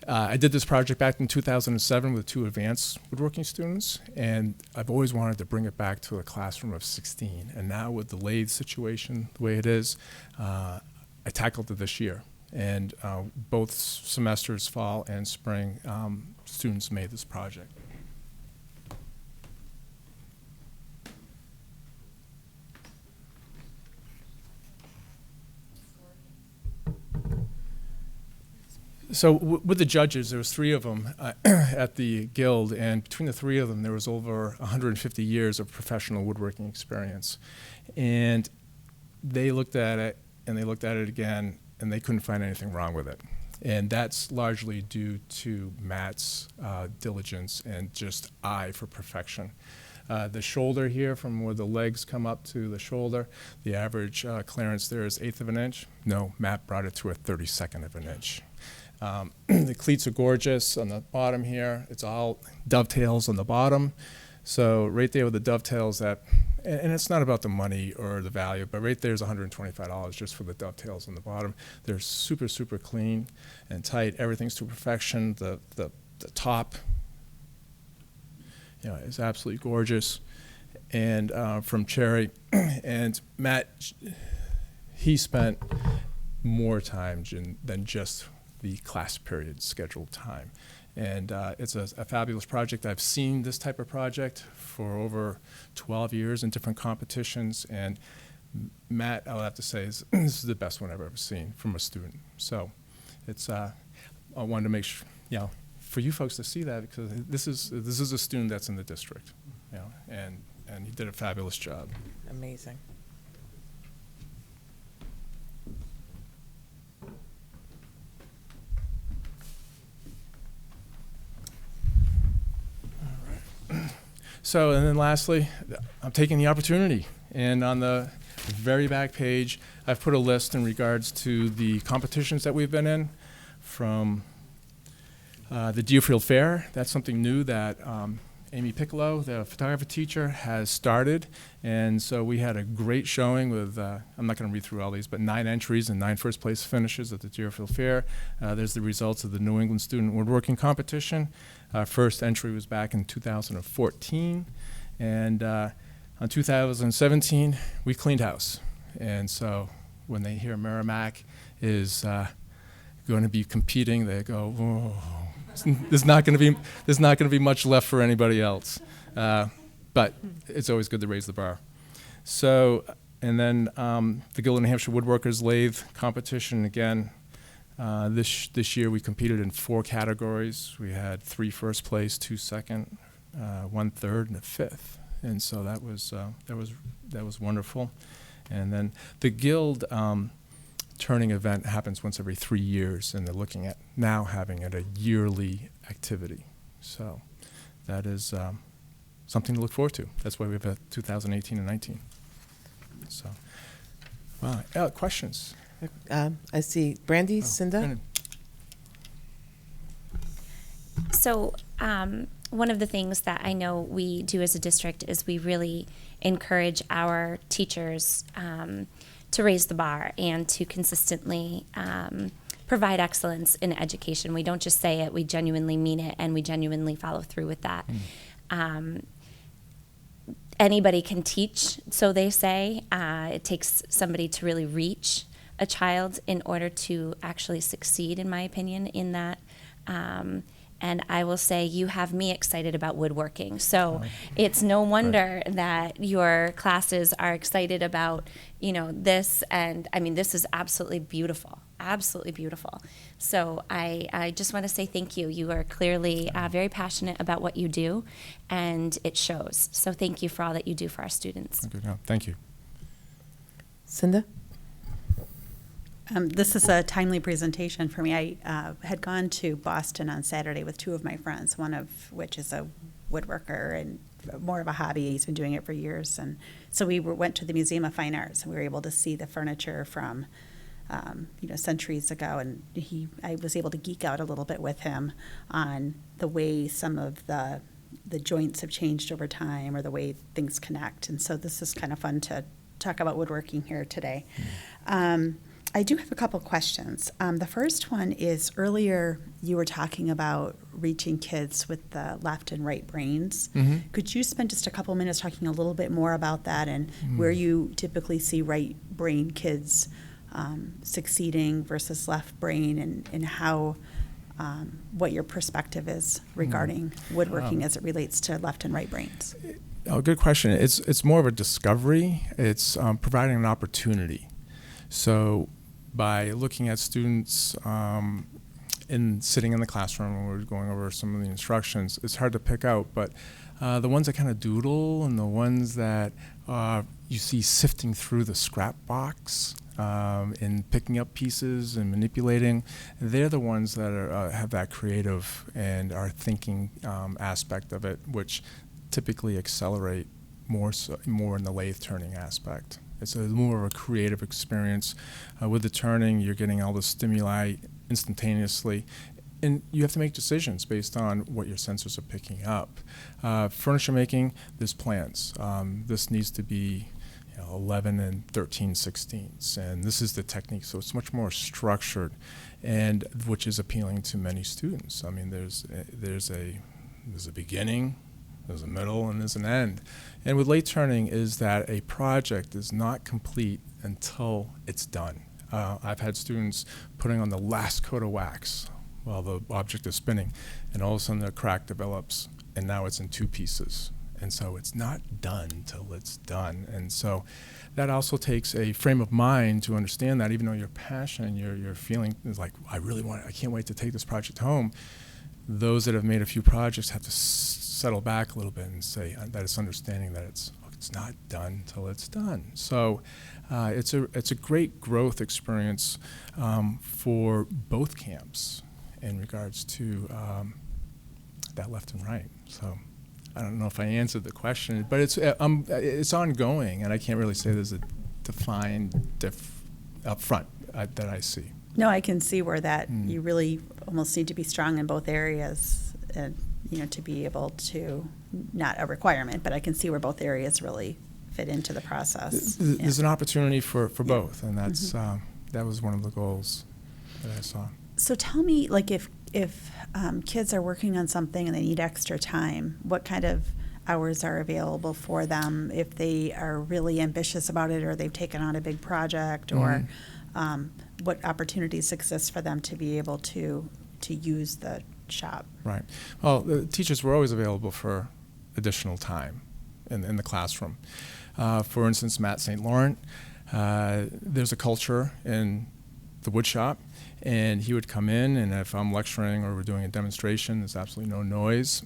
I did this project back in 2007 with 2 advanced woodworking students, and I've always wanted to bring it back to a classroom of 16. And now with the lathe situation the way it is, I tackled it this year. And both semesters, fall and spring, students made this project. So with the judges, there was 3 of them at the Guild, and between the 3 of them, there was over 150 years of professional woodworking experience. And they looked at it, and they looked at it again, and they couldn't find anything wrong with it. And that's largely due to Matt's diligence and just eye for perfection. The shoulder here, from where the legs come up to the shoulder, the average clearance there is 1/8 of an inch. No, Matt brought it to a 32nd of an inch. The cleats are gorgeous on the bottom here. It's all dovetails on the bottom. So right there with the dovetails, and it's not about the money or the value, but right there's $125 just for the dovetails on the bottom. They're super, super clean and tight. Everything's to perfection. The top, is absolutely gorgeous. And from Cherry, and Matt, he spent more time than just the class period scheduled time. And it's a fabulous project. I've seen this type of project for over 12 years in different competitions. And Matt, I'll have to say, this is the best one I've ever seen from a student. So it's, I wanted to make you know, for you folks to see that, because this is a student that's in the district, you know, and he did a fabulous job. Amazing. So, and then lastly, I'm taking the opportunity, and on the very back page, I've put a list in regards to the competitions that we've been in, from the Deerfield Fair. That's something new that Amy Piccolo, the photography teacher, has started, and so we had a great showing with, I'm not going to read through all these, but 9 entries and 9 first place finishes at the Deerfield Fair. There's the results of the New England Student Woodworking Competition. First entry was back in 2014, and on 2017, we cleaned house. And so when they hear Merrimack is going to be competing, they go, "Whoa, there's not going to be much left for anybody else." But it's always good to raise the bar. So, and then the Guild of New Hampshire Woodworkers Lathe Competition, again, this year we competed in 4 categories. We had 3 first place, 2 second, 1 third, and a 5th. And so that was wonderful. And then the Guild turning event happens once every 3 years, and they're looking at now having it a yearly activity. So that is something to look forward to. That's why we have a 2018 and 19. So, wow, questions? I see Brandy, Cinda. Brandon. So one of the things that I know we do as a district is we really encourage our teachers to raise the bar and to consistently provide excellence in education. We don't just say it, we genuinely mean it, and we genuinely follow through with that. Anybody can teach, so they say. It takes somebody to really reach a child in order to actually succeed, in my opinion, in that. And I will say you have me excited about woodworking. So it's no wonder that your classes are excited about, this. And I mean, this is absolutely beautiful, absolutely beautiful. So I just want to say thank you. You are clearly very passionate about what you do, and it shows. So thank you for all that you do for our students. Okay, no, thank you. Cinda? This is a timely presentation for me. I had gone to Boston on Saturday with 2 of my friends, one of which is a woodworker and more of a hobby. He's been doing it for years. And so we went to the Museum of Fine Arts, and we were able to see the furniture from, centuries ago. And I was able to geek out a little bit with him on the way some of the joints have changed over time, or the way things connect. And so this is kind of fun to talk about woodworking here today. I do have a couple questions. The first one is, earlier you were talking about reaching kids with the left and right brains. Mm-hmm. Could you spend just a couple minutes talking a little bit more about that, and where you typically see right brain kids succeeding versus left brain, and how, what your perspective is regarding woodworking as it relates to left and right brains? Oh, good question. It's more of a discovery. It's providing an opportunity. So by looking at students sitting in the classroom when we're going over some of the instructions, it's hard to pick out, but the ones that kind of doodle, and the ones that you see sifting through the scrap box and picking up pieces and manipulating, they're the ones that have that creative and are thinking aspect of it, which typically accelerate more in the lathe turning aspect. It's more of a creative experience. With the turning, you're getting all the stimuli instantaneously, and you have to make decisions based on what your sensors are picking up. Furniture making, there's plans. This needs to be 11 and 13/16ths, and this is the technique. So it's much more structured, and which is appealing to many students. I mean, there's a beginning, there's a middle, and there's an end. And with late turning is that a project is not complete until it's done. I've had students putting on the last coat of wax while the object is spinning, and all of a sudden the crack develops, and now it's in 2 pieces. And so it's not done till it's done. And so that also takes a frame of mind to understand that, even though your passion, your feeling is like, I can't wait to take this project home. those that have made a few projects have to settle back a little bit and say that it's understanding that it's not done till it's done. So it's a great growth experience for both camps in regards to that left and right. So I don't know if I answered the question, but it's ongoing, and I can't really say there's a defined up front that I see. No, I can see where that you really almost need to be strong in both areas, and to be able to, not a requirement, but I can see where both areas really fit into the process. There's an opportunity for both, and that's that was one of the goals that I saw. So tell me, like, if kids are working on something and they need extra time, what kind of hours are available for them if they are really ambitious about it, or they've taken on a big project, or what opportunities exist for them to be able to use the shop? Right. Well, the teachers were always available for additional time in the classroom. For instance, Matt St. Laurent, there's a culture in the wood shop, and he would come in, and if I'm lecturing or we're doing a demonstration, there's absolutely no noise,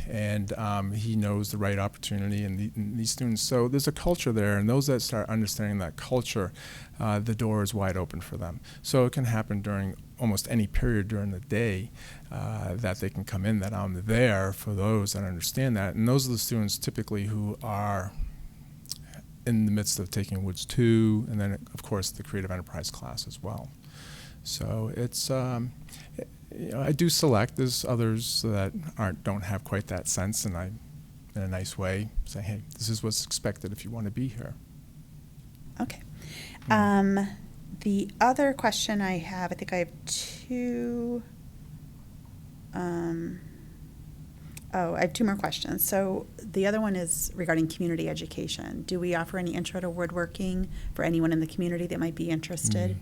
and he knows the right opportunity and these students. So there's a culture there, and those that start understanding that culture, the door is wide open for them. So it can happen during almost any period during the day that they can come in, that I'm there for those that understand that. And those are the students typically who are in the midst of taking Woods 2, and then, of course, the Creative Enterprise class as well. So it's, I do select. There's others that don't have quite that sense, and I, in a nice way, say, hey, this is what's expected if you want to be here. Okay. The other question I have, I think I have two. I have two more questions. So the other one is regarding community education. Do we offer any intro to woodworking for anyone in the community that might be interested?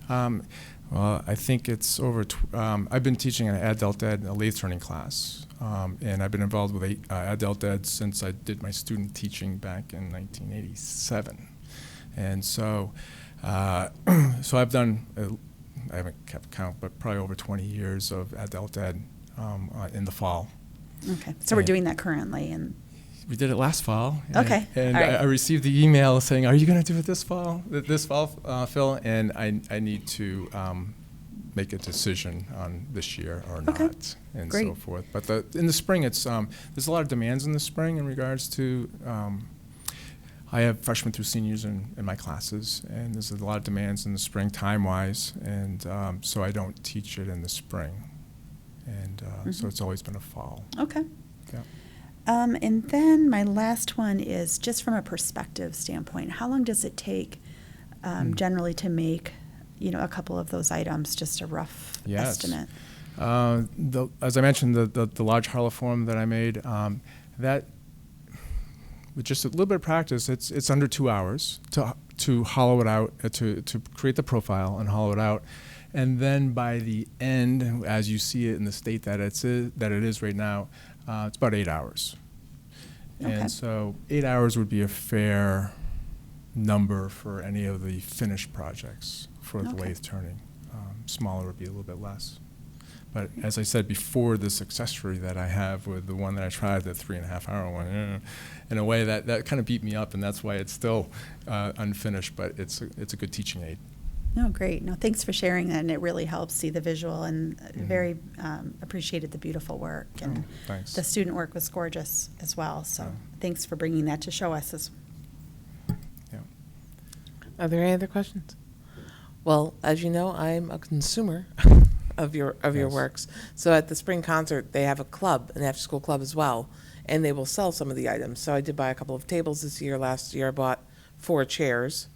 Well, I think it's over. I've been teaching an adult ed, a lathe turning class, and I've been involved with adult ed since I did my student teaching back in 1987. And so, so I've done, I haven't kept count, but probably over 20 years of adult ed in the fall. Okay, so we're doing that currently, and we did it last fall. Okay, and all right. I received the email saying, "Are you going to do it this fall, Phil?" And I need to make a decision on this year or not, and Great. so forth. But in the spring, it's there's a lot of demands in the spring in regards to. I have freshmen through seniors in my classes, and there's a lot of demands in the spring time-wise, and so I don't teach it in the spring, and so it's always been a fall. Okay. Yeah. And then my last one is just from a perspective standpoint. How long does it take generally to make, a couple of those items? Just a rough estimate. As I mentioned, the large harleform that I made, that with just a little bit of practice, it's under 2 hours to hollow it out, to create the profile and hollow it out. And then by the end, as you see it in the state that it is right now, it's about 8 hours. Okay. And so 8 hours would be a fair number for any of the finished projects for the lathe turning. Smaller would be a little bit less. But as I said before, this accessory that I have with the one that I tried, the 3.5 hour one, in a way that kind of beat me up, and that's why it's still unfinished, but it's a good teaching aid. No, great. No, thanks for sharing that, and it really helps see the visual, and very appreciated the beautiful work, and thanks. the student work was gorgeous as well. So thanks for bringing that to show us. Are there any other questions? Well, as you know, I'm a consumer of your works. So at the spring concert, they have a club, an after-school club as well, and they will sell some of the items. So I did buy a couple of tables this year. Last year I bought 4 chairs.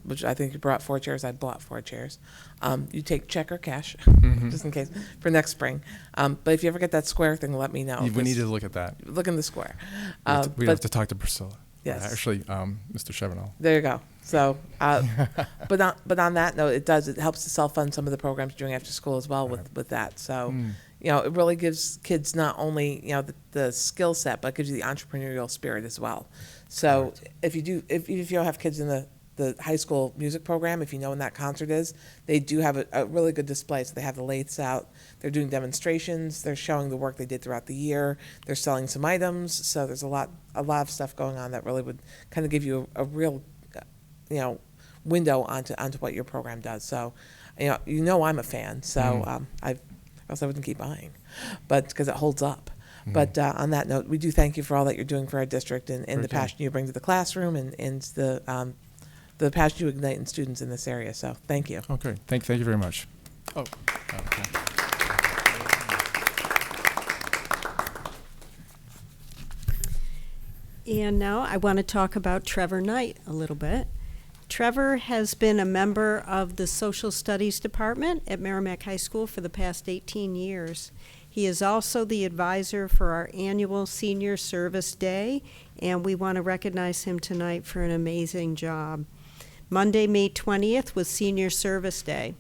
Which I think you brought 4 chairs. I bought 4 chairs. You take check or cash, just in case, for next spring. But if you ever get that square thing, let me know. We need to look at that. Look in the square. We have to talk to Priscilla. Yes. Actually, Mr. Chevenel. There you go. So, but on that note, it helps to self-fund some of the programs you're doing after school as well with that. So, it really gives kids not only, the skill set, but it gives you the entrepreneurial spirit as well. So if you have kids in the the high school music program, if you know when that concert is, they do have a really good display. So they have the lathes out. They're doing demonstrations. They're showing the work they did throughout the year. They're selling some items. So there's a lot of stuff going on that really would kind of give you a real, window onto what your program does. So, I'm a fan. So else I wouldn't keep buying, but because it holds up. But on that note, we do thank you for all that you're doing for our district and the passion you bring to the classroom and the passion you ignite in students in this area. So thank you. Okay, thank you very much. Oh, okay. And now I want to talk about Trevor Knight a little bit. Trevor has been a member of the Social Studies Department at Merrimack High School for the past 18 years. He is also the advisor for our annual Senior Service Day, and we want to recognize him tonight for an amazing job. Monday, May 20th was Senior Service Day.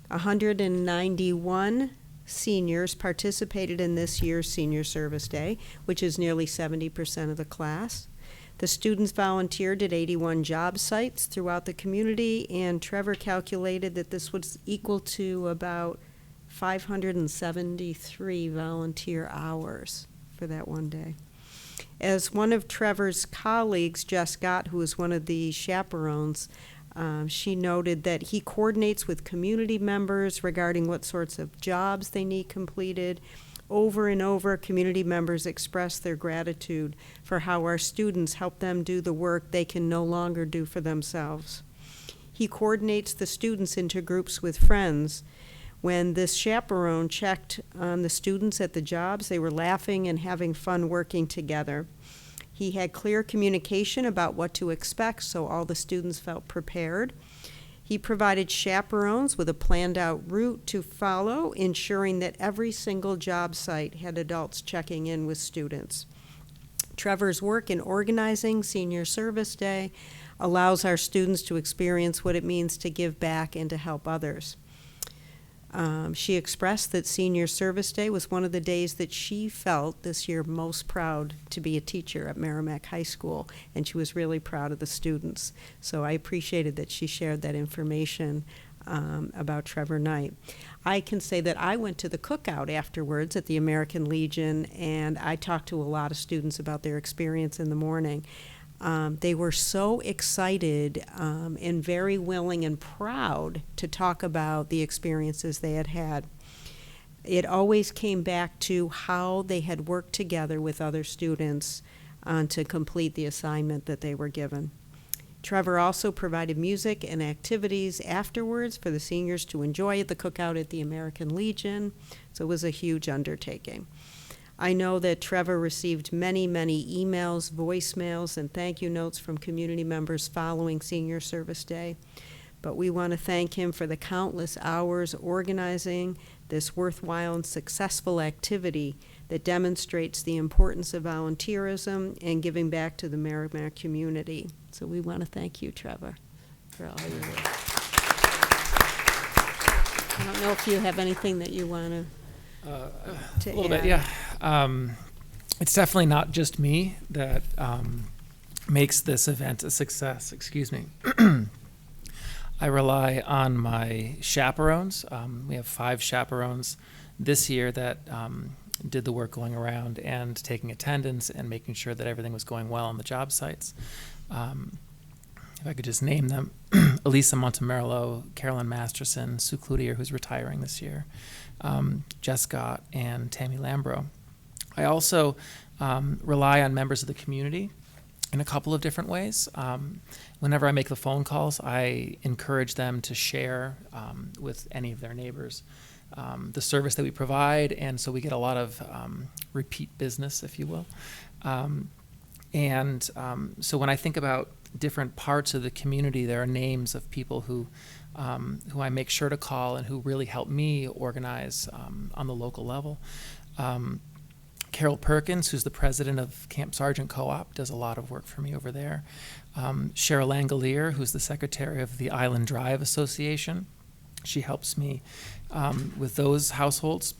191 seniors participated in this year's Senior Service Day, which is nearly 70% of the class. The students volunteered at 81 job sites throughout the community, and Trevor calculated that this was equal to about 573 volunteer hours for that one day. As one of Trevor's colleagues, Jess Scott, who is one of the chaperones, she noted that he coordinates with community members regarding what sorts of jobs they need completed. Over and over, community members express their gratitude for how our students help them do the work they can no longer do for themselves. He coordinates the students into groups with friends. When this chaperone checked on the students at the jobs, they were laughing and having fun working together. He had clear communication about what to expect, so all the students felt prepared. He provided chaperones with a planned out route to follow, ensuring that every single job site had adults checking in with students. Trevor's work in organizing Senior Service Day allows our students to experience what it means to give back and to help others. She expressed that Senior Service Day was one of the days that she felt this year most proud to be a teacher at Merrimack High School, and she was really proud of the students. So I appreciated that she shared that information about Trevor Knight. I can say that I went to the cookout afterwards at the American Legion, and I talked to a lot of students about their experience in the morning. They were so excited and very willing and proud to talk about the experiences they had had. It always came back to how they had worked together with other students to complete the assignment that they were given. Trevor also provided music and activities afterwards for the seniors to enjoy at the cookout at the American Legion, so it was a huge undertaking. I know that Trevor received many, many emails, voicemails, and thank you notes from community members following Senior Service Day. But we want to thank him for the countless hours organizing this worthwhile and successful activity that demonstrates the importance of volunteerism and giving back to the Merrimack community. So we want to thank you, Trevor, for all your work. I don't know if you have anything that you want to a little bit, yeah. It's definitely not just me that makes this event a success. Excuse me. I rely on my chaperones. We have 5 chaperones this year that did the work going around and taking attendance and making sure that everything was going well on the job sites. If I could just name them, Elisa Montemerlo, Carolyn Masterson, Sue Cloutier, who's retiring this year, Jess Scott, and Tammy Lambro. I also rely on members of the community in a couple of different ways. Whenever I make the phone calls, I encourage them to share with any of their neighbors the service that we provide, and so we get a lot of repeat business, if you will. So when I think about different parts of the community, there are names of people who I make sure to call and who really help me organize on the local level. Carol Perkins, who's the president of Camp Sargent Co-op, does a lot of work for me over there. Cheryl Langolier, who's the secretary of the Island Drive Association. She helps me with those households.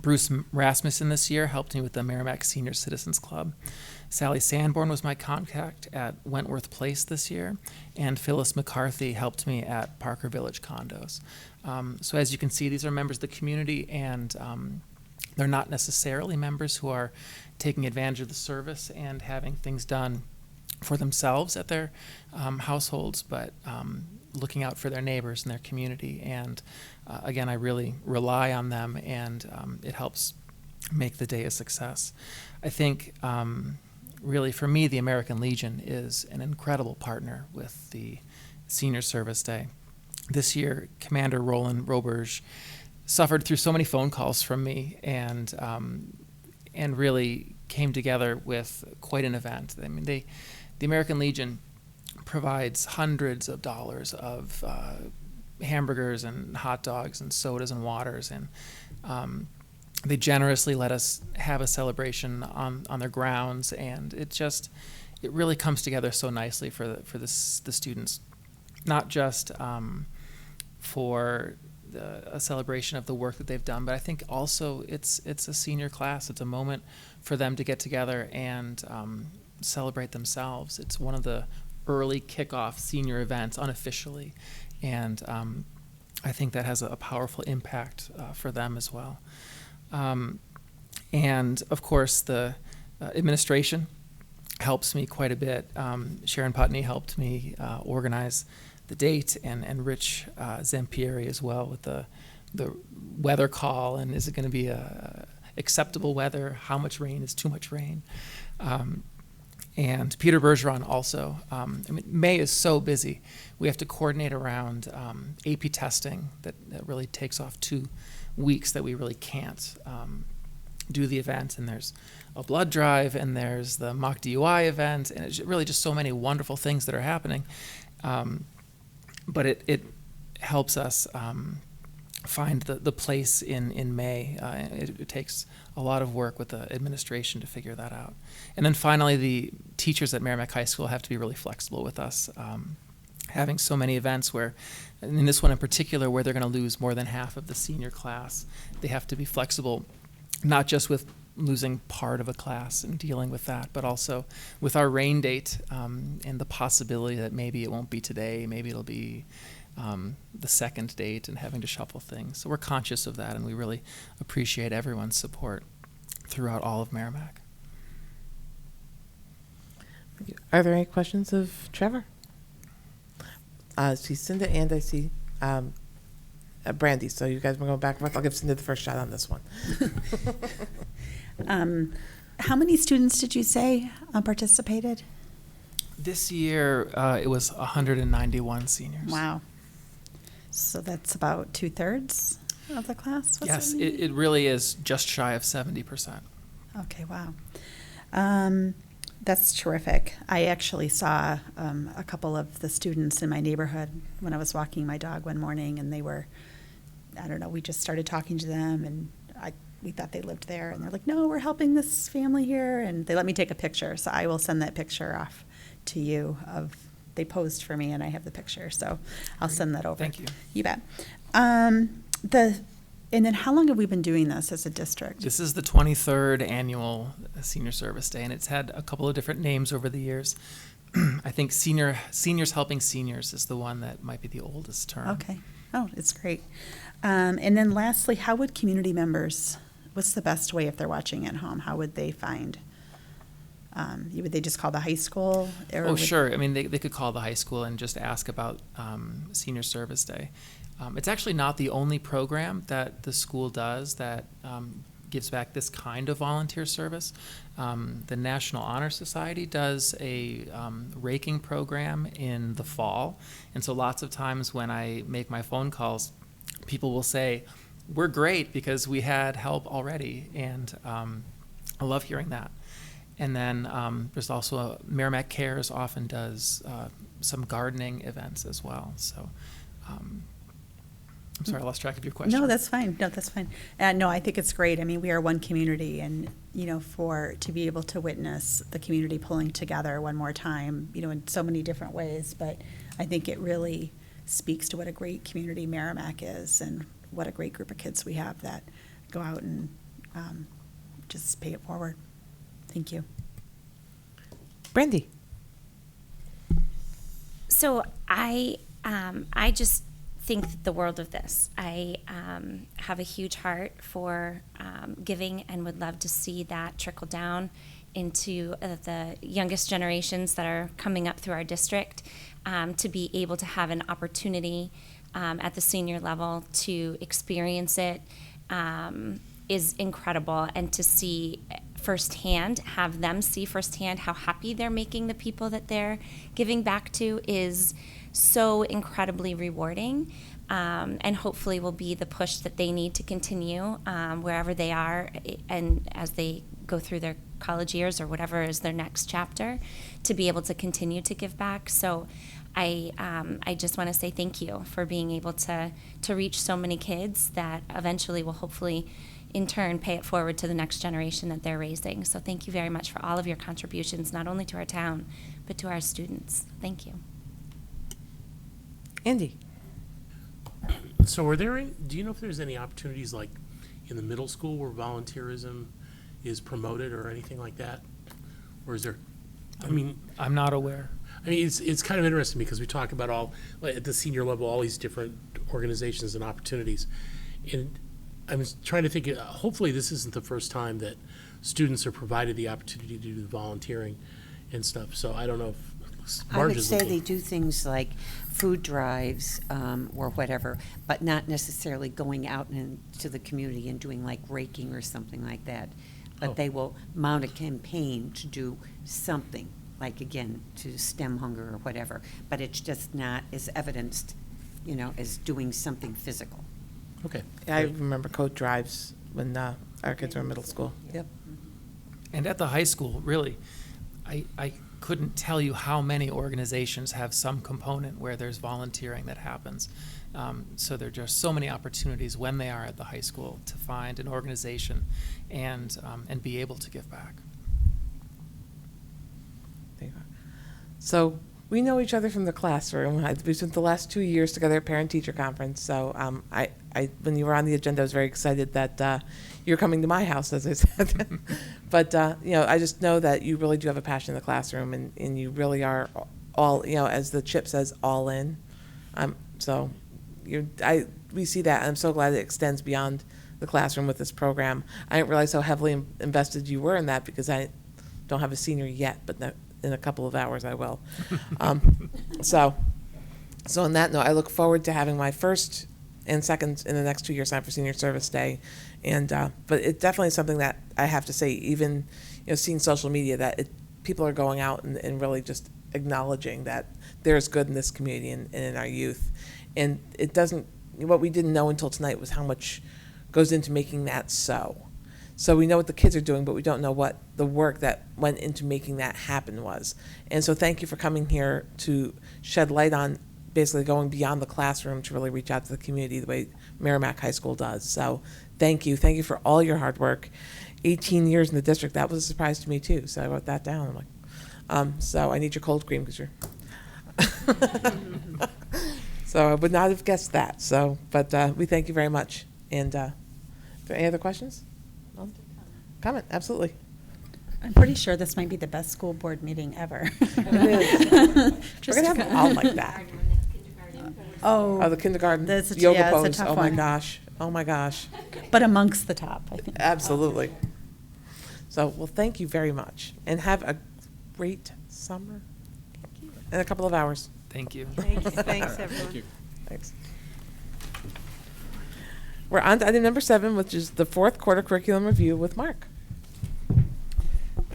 Bruce Rasmussen this year helped me with the Merrimack Senior Citizens Club. Sally Sanborn was my contact at Wentworth Place this year, and Phyllis McCarthy helped me at Parker Village Condos. So as you can see, these are members of the community, and they're not necessarily members who are taking advantage of the service and having things done for themselves at their households, but looking out for their neighbors and their community. And again, I really rely on them, and it helps make the day a success. I think really for me, the American Legion is an incredible partner with the Senior Service Day. This year, Commander Roland Roberge suffered through so many phone calls from me, and really came together with quite an event. I mean, the American Legion provides hundreds of dollars of hamburgers and hot dogs and sodas and waters, and they generously let us have a celebration on their grounds, and it really comes together so nicely for the students, not just for a celebration of the work that they've done, but I think also it's a senior class. It's a moment for them to get together and celebrate themselves. It's one of the early kickoff senior events unofficially, and I think that has a powerful impact for them as well. And of course, the administration helps me quite a bit. Sharon Putney helped me organize the date, and Rich Zampieri as well with the weather call, and is it going to be acceptable weather? How much rain is too much rain? And Peter Bergeron also. I mean, May is so busy. We have to coordinate around AP testing that really takes off 2 weeks that we really can't do the event. And there's a blood drive, and there's the mock DUI event, and it's really just so many wonderful things that are happening. But it helps us find the place in May. It takes a lot of work with the administration to figure that out. And then finally, the teachers at Merrimack High School have to be really flexible with us. Having so many events where, in this one in particular, where they're going to lose more than half of the senior class, they have to be flexible, not just with losing part of a class and dealing with that, but also with our rain date and the possibility that maybe it won't be today, maybe it'll be the second date, and having to shuffle things. So we're conscious of that, and we really appreciate everyone's support throughout all of Merrimack. Are there any questions of Trevor? I see Cinda, and I see Brandy. So you guys want to go back and forth? I'll give Cinda the first shot on this one. How many students did you say participated? This year, it was 191 seniors. Wow. So that's about 2/3 of the class? Yes, it really is just shy of 70%. Okay, wow. That's terrific. I actually saw a couple of the students in my neighborhood when I was walking my dog one morning, and they were, I don't know, we just started talking to them, and we thought they lived there, and they're like, no, we're helping this family here, and they let me take a picture, so I will send that picture off to you. They posed for me, and I have the picture, so I'll send that over. Thank you. You bet. And then how long have we been doing this as a district? This is the 23rd annual Senior Service Day, and it's had a couple of different names over the years. I think Seniors Helping Seniors is the one that might be the oldest term. Okay. Oh, it's great. And then lastly, how would community members, what's the best way if they're watching at home? How would they find? Would they just call the high school? Oh, sure. I mean, they could call the high school and just ask about Senior Service Day. It's actually not the only program that the school does that gives back this kind of volunteer service. The National Honor Society does a raking program in the fall. And so lots of times when I make my phone calls, people will say, we're great because we had help already. And I love hearing that. And then there's also Merrimack Cares often does some gardening events as well. So I'm sorry, I lost track of your question. No, that's fine. No, that's fine. No, I think it's great. I mean, we are one community, and to be able to witness the community pulling together one more time, in so many different ways. But I think it really speaks to what a great community Merrimack is, and what a great group of kids we have that go out and just pay it forward. Thank you. Brandy. So I just think the world of this. I have a huge heart for giving and would love to see that trickle down into the youngest generations that are coming up through our district, to be able to have an opportunity at the senior level to experience it is incredible, and to see firsthand, have them see firsthand how happy they're making the people that they're giving back to is so incredibly rewarding, and hopefully will be the push that they need to continue wherever they are, and as they go through their college years or whatever is their next chapter, to be able to continue to give back. So I just want to say thank you for being able to reach so many kids that eventually will hopefully in turn pay it forward to the next generation that they're raising. So thank you very much for all of your contributions, not only to our town, but to our students. Thank you. Andy. So do you know if there's any opportunities like in the middle school where volunteerism is promoted or anything like that? Or is there, I'm not aware. I mean, it's kind of interesting because we talk about all, like, at the senior level, all these different organizations and opportunities. And I'm trying to think, hopefully this isn't the first time that students are provided the opportunity to do the volunteering and stuff. So I don't know if I would say they do things like food drives or whatever, but not necessarily going out into the community and doing like raking or something like that. But they will mount a campaign to do something, like, again, to stem hunger or whatever. But it's just not as evidenced, as doing something physical. Okay. I remember coat drives when our kids were in middle school. Yep. And at the high school, really, I couldn't tell you how many organizations have some component where there's volunteering that happens. So there are just so many opportunities when they are at the high school to find an organization and be able to give back. So we know each other from the classroom. We spent the last 2 years together at parent-teacher conference. So when you were on the agenda, I was very excited that you're coming to my house, as I said. But I just know that you really do have a passion in the classroom, and you really are all, as the chip says, all in. So we see that, and I'm so glad it extends beyond the classroom with this program. I didn't realize how heavily invested you were in that, because I don't have a senior yet, but in a couple of hours I will. So on that note, I look forward to having my first and second in the next 2 years time for Senior Service Day. And but it definitely is something that I have to say, even seeing social media, that people are going out and really just acknowledging that there's good in this community and in our youth. And what we didn't know until tonight was how much goes into making that so. So we know what the kids are doing, but we don't know what the work that went into making that happen was. And so thank you for coming here to shed light on basically going beyond the classroom to really reach out to the community the way Merrimack High School does. So thank you. Thank you for all your hard work. 18 years in the district, that was a surprise to me too. So I wrote that down. I'm like, so I need your cold cream because you're... So I would not have guessed that. So, but we thank you very much. And are there any other questions? Comment, absolutely. I'm pretty sure this might be the best school board meeting ever. We're gonna have them all like that. Oh, the kindergarten that's a, yoga yeah, pose. it's a tough Oh my one. gosh. Oh my gosh. But amongst the top, I think. Absolutely. So, well, thank you very much, and have a great summer. In a couple of hours. Thank you. Thanks, everyone. Thank you. Thanks. We're on to item number 7, which is the fourth quarter curriculum review with Mark.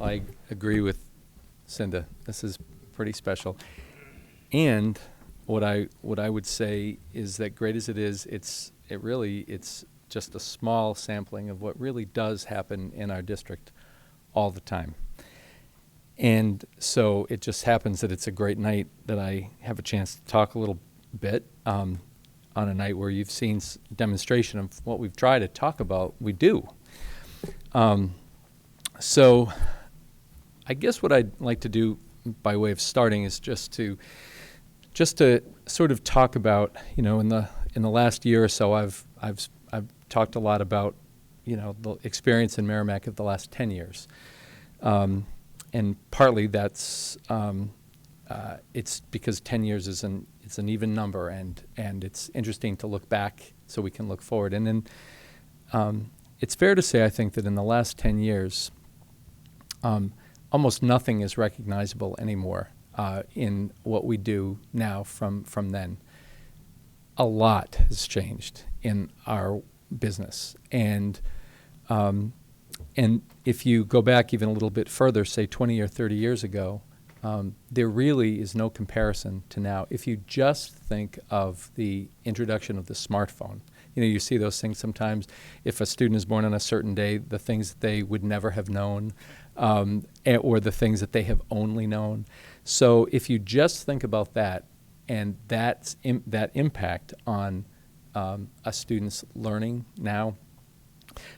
I agree with Cinda. This is pretty special. And what I would say is that great as it is, it's just a small sampling of what really does happen in our district all the time. And so it just happens that it's a great night that I have a chance to talk a little bit on a night where you've seen demonstration of what we've tried to talk about. We do. So I guess what I'd like to do by way of starting is just to sort of talk about, in the last year or so, I've talked a lot about, the experience in Merrimack of the last 10 years. and partly that's it's because 10 years is an even number, and it's interesting to look back so we can look forward. And then it's fair to say, I think, that in the last 10 years, almost nothing is recognizable anymore in what we do now from then. A lot has changed in our business, and if you go back even a little bit further, say 20 or 30 years ago, there really is no comparison to now. If you just think of the introduction of the smartphone, you see those things sometimes. If a student is born on a certain day, the things that they would never have known, or the things that they have only known. So if you just think about that, and that impact on a student's learning now,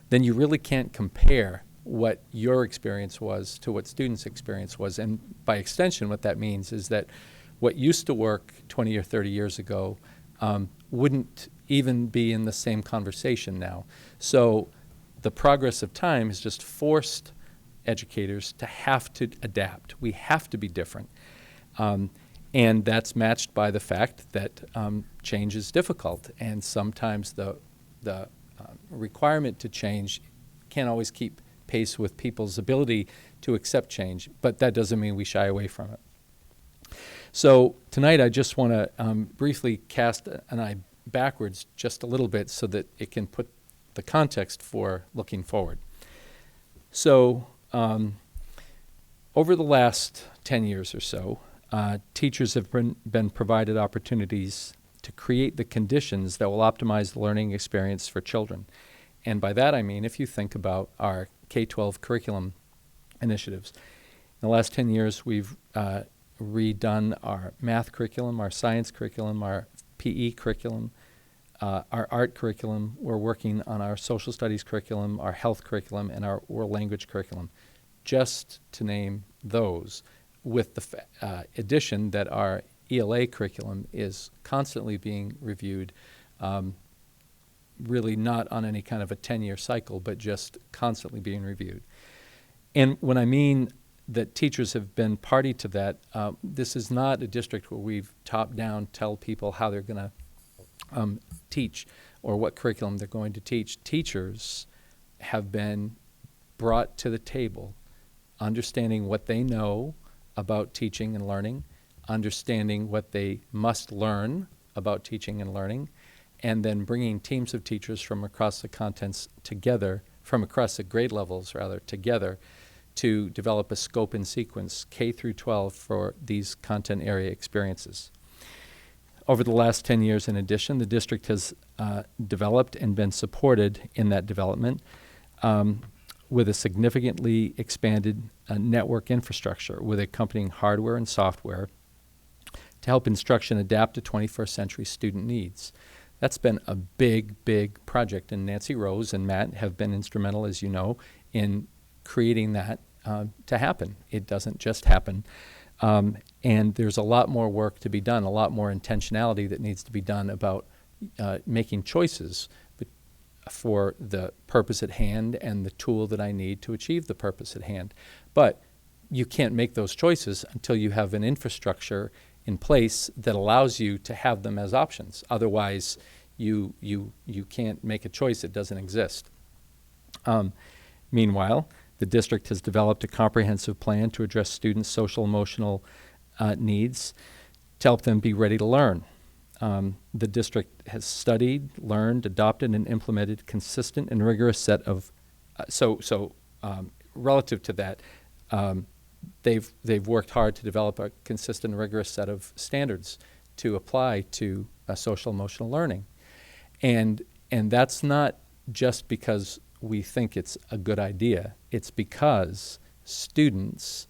then you really can't compare what your experience was to what students' experience was. And by extension, what that means is that what used to work 20 or 30 years ago wouldn't even be in the same conversation now. So the progress of time has just forced educators to have to adapt. We have to be different. And that's matched by the fact that change is difficult, and sometimes the requirement to change can't always keep pace with people's ability to accept change, but that doesn't mean we shy away from it. So tonight I just want to briefly cast an eye backwards just a little bit so that it can put the context for looking forward. So over the last 10 years or so, teachers have been provided opportunities to create the conditions that will optimize the learning experience for children. And by that I mean, if you think about our K-12 curriculum initiatives, in the last 10 years we've redone our math curriculum, our science curriculum, our PE curriculum, our art curriculum. We're working on our social studies curriculum, our health curriculum, and our world language curriculum, just to name those, with the addition that our ELA curriculum is constantly being reviewed, really not on any kind of a 10-year cycle, but just constantly being reviewed. And when I mean that teachers have been party to that, this is not a district where we've top-down tell people how they're going to teach or what curriculum they're going to teach. Teachers have been brought to the table, understanding what they know about teaching and learning, understanding what they must learn about teaching and learning, and then bringing teams of teachers from across the contents together, from across the grade levels rather, together to develop a scope and sequence K through 12 for these content area experiences. Over the last 10 years, in addition, the district has developed and been supported in that development with a significantly expanded network infrastructure with accompanying hardware and software to help instruction adapt to 21st century student needs. That's been a big, big project, and Nancy Rose and Matt have been instrumental, as you know, in creating that to happen. It doesn't just happen. And there's a lot more work to be done, a lot more intentionality that needs to be done about making choices for the purpose at hand and the tool that I need to achieve the purpose at hand. But you can't make those choices until you have an infrastructure in place that allows you to have them as options. Otherwise, you can't make a choice that doesn't exist. Meanwhile, the district has developed a comprehensive plan to address students' social emotional needs to help them be ready to learn. The district has studied, learned, adopted, and implemented consistent and rigorous set of, relative to that, they've worked hard to develop a consistent and rigorous set of standards to apply to social emotional learning. And that's not just because we think it's a good idea. It's because students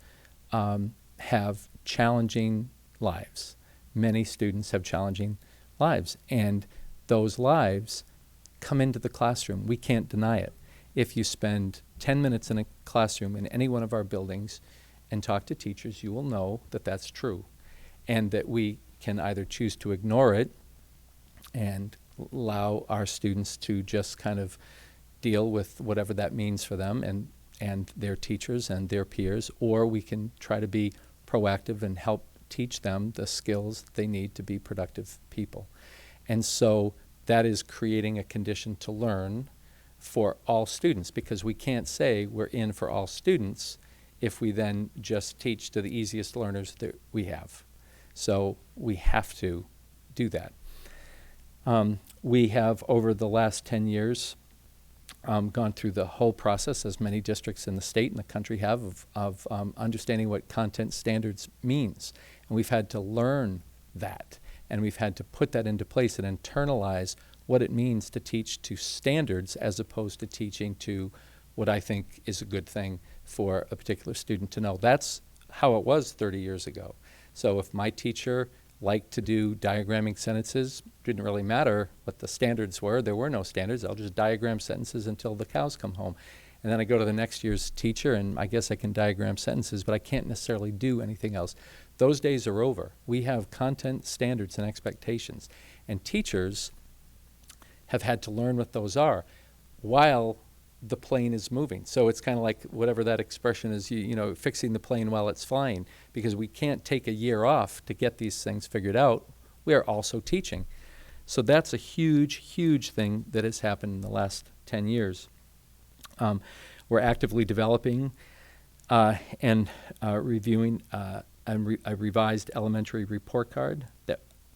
have challenging lives. Many students have challenging lives, and those lives come into the classroom. We can't deny it. If you spend 10 minutes in a classroom in any one of our buildings and talk to teachers, you will know that that's true, and that we can either choose to ignore it and allow our students to just kind of deal with whatever that means for them and and their teachers and their peers, or we can try to be proactive and help teach them the skills they need to be productive people. And so that is creating a condition to learn for all students, because we can't say we're in for all students if we then just teach to the easiest learners that we have. So we have to do that. We have, over the last 10 years, gone through the whole process, as many districts in the state and the country have, of understanding what content standards means. And we've had to learn that, and we've had to put that into place and internalize what it means to teach to standards as opposed to teaching to what I think is a good thing for a particular student to know. That's how it was 30 years ago. So if my teacher liked to do diagramming sentences, didn't really matter what the standards were. There were no standards. I'll just diagram sentences until the cows come home. And then I go to the next year's teacher, and I guess I can diagram sentences, but I can't necessarily do anything else. Those days are over. We have content standards and expectations, and teachers have had to learn what those are while the plane is moving. So it's kind of like whatever that expression is, you know, fixing the plane while it's flying, because we can't take a year off to get these things figured out. We are also teaching. So that's a huge, huge thing that has happened in the last 10 years. We're actively developing and reviewing a revised elementary report card,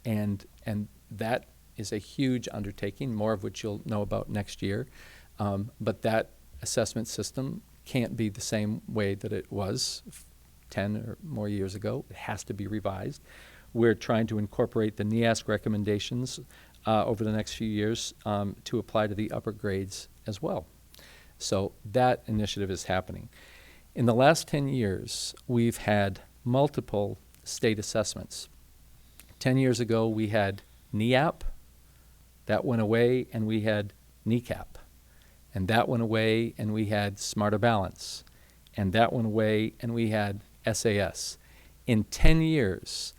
and that is a huge undertaking, more of which you'll know about next year. But that assessment system can't be the same way that it was 10 or more years ago. It has to be revised. We're trying to incorporate the NEASC recommendations over the next few years to apply to the upper grades as well. So that initiative is happening. In the last 10 years, we've had multiple state assessments. 10 years ago, we had NEAP. That went away, and we had NECAP. And that went away, and we had Smarter Balance. And that went away, and we had SAS. In 10 years,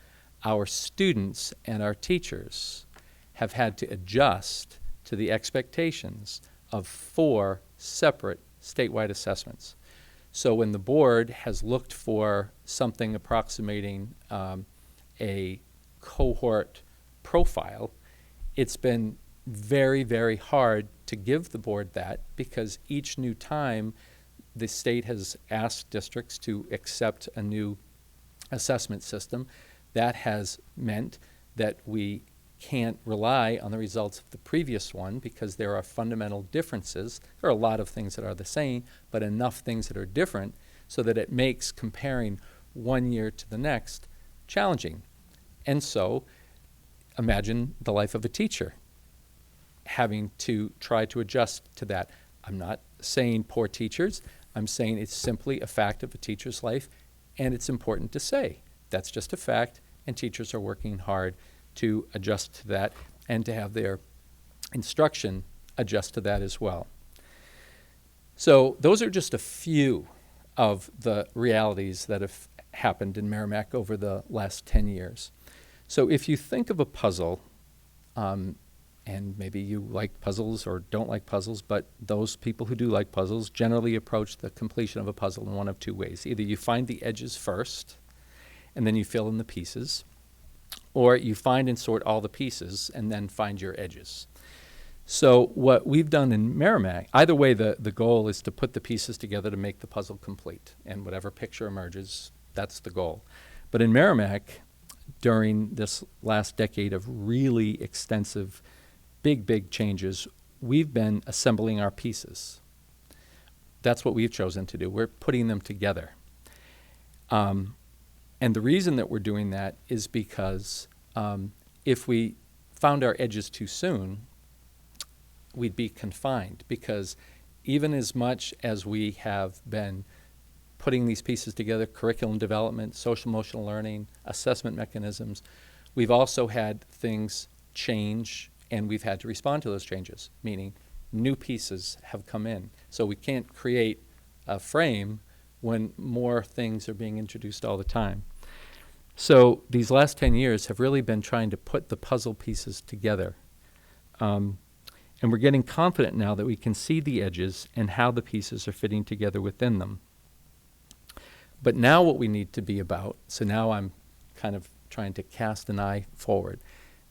our students and our teachers have had to adjust to the expectations of 4 separate statewide assessments. So when the board has looked for something approximating a cohort profile, it's been very, very hard to give the board that, because each new time the state has asked districts to accept a new assessment system, that has meant that we can't rely on the results of the previous one, because there are fundamental differences. There are a lot of things that are the same, but enough things that are different so that it makes comparing one year to the next challenging. And so imagine the life of a teacher having to try to adjust to that. I'm not saying poor teachers. I'm saying it's simply a fact of a teacher's life, and it's important to say. That's just a fact, and teachers are working hard to adjust to that and to have their instruction adjust to that as well. So those are just a few of the realities that have happened in Merrimack over the last 10 years. So if you think of a puzzle, and maybe you like puzzles or don't like puzzles, but those people who do like puzzles generally approach the completion of a puzzle in one of two ways. Either you find the edges first, and then you fill in the pieces, or you find and sort all the pieces and then find your edges. So what we've done in Merrimack, either way, the goal is to put the pieces together to make the puzzle complete, and whatever picture emerges, that's the goal. But in Merrimack, during this last decade of really extensive, big changes, we've been assembling our pieces. That's what we've chosen to do. We're putting them together. And the reason that we're doing that is because if we found our edges too soon, we'd be confined, because even as much as we have been putting these pieces together, curriculum development, social emotional learning, assessment mechanisms, we've also had things change, and we've had to respond to those changes, meaning new pieces have come in. So we can't create a frame when more things are being introduced all the time. So these last 10 years have really been trying to put the puzzle pieces together. And And we're getting confident now that we can see the edges and how the pieces are fitting together within them. But now what we need to be about, so now I'm kind of trying to cast an eye forward.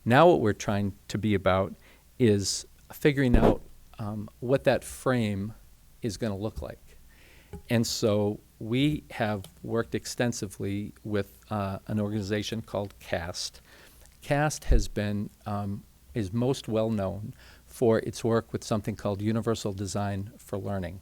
Now what we're trying to be about is figuring out what that frame is going to look like. And so we have worked extensively with an organization called CAST. CAST has been, is most well known for its work with something called Universal Design for Learning.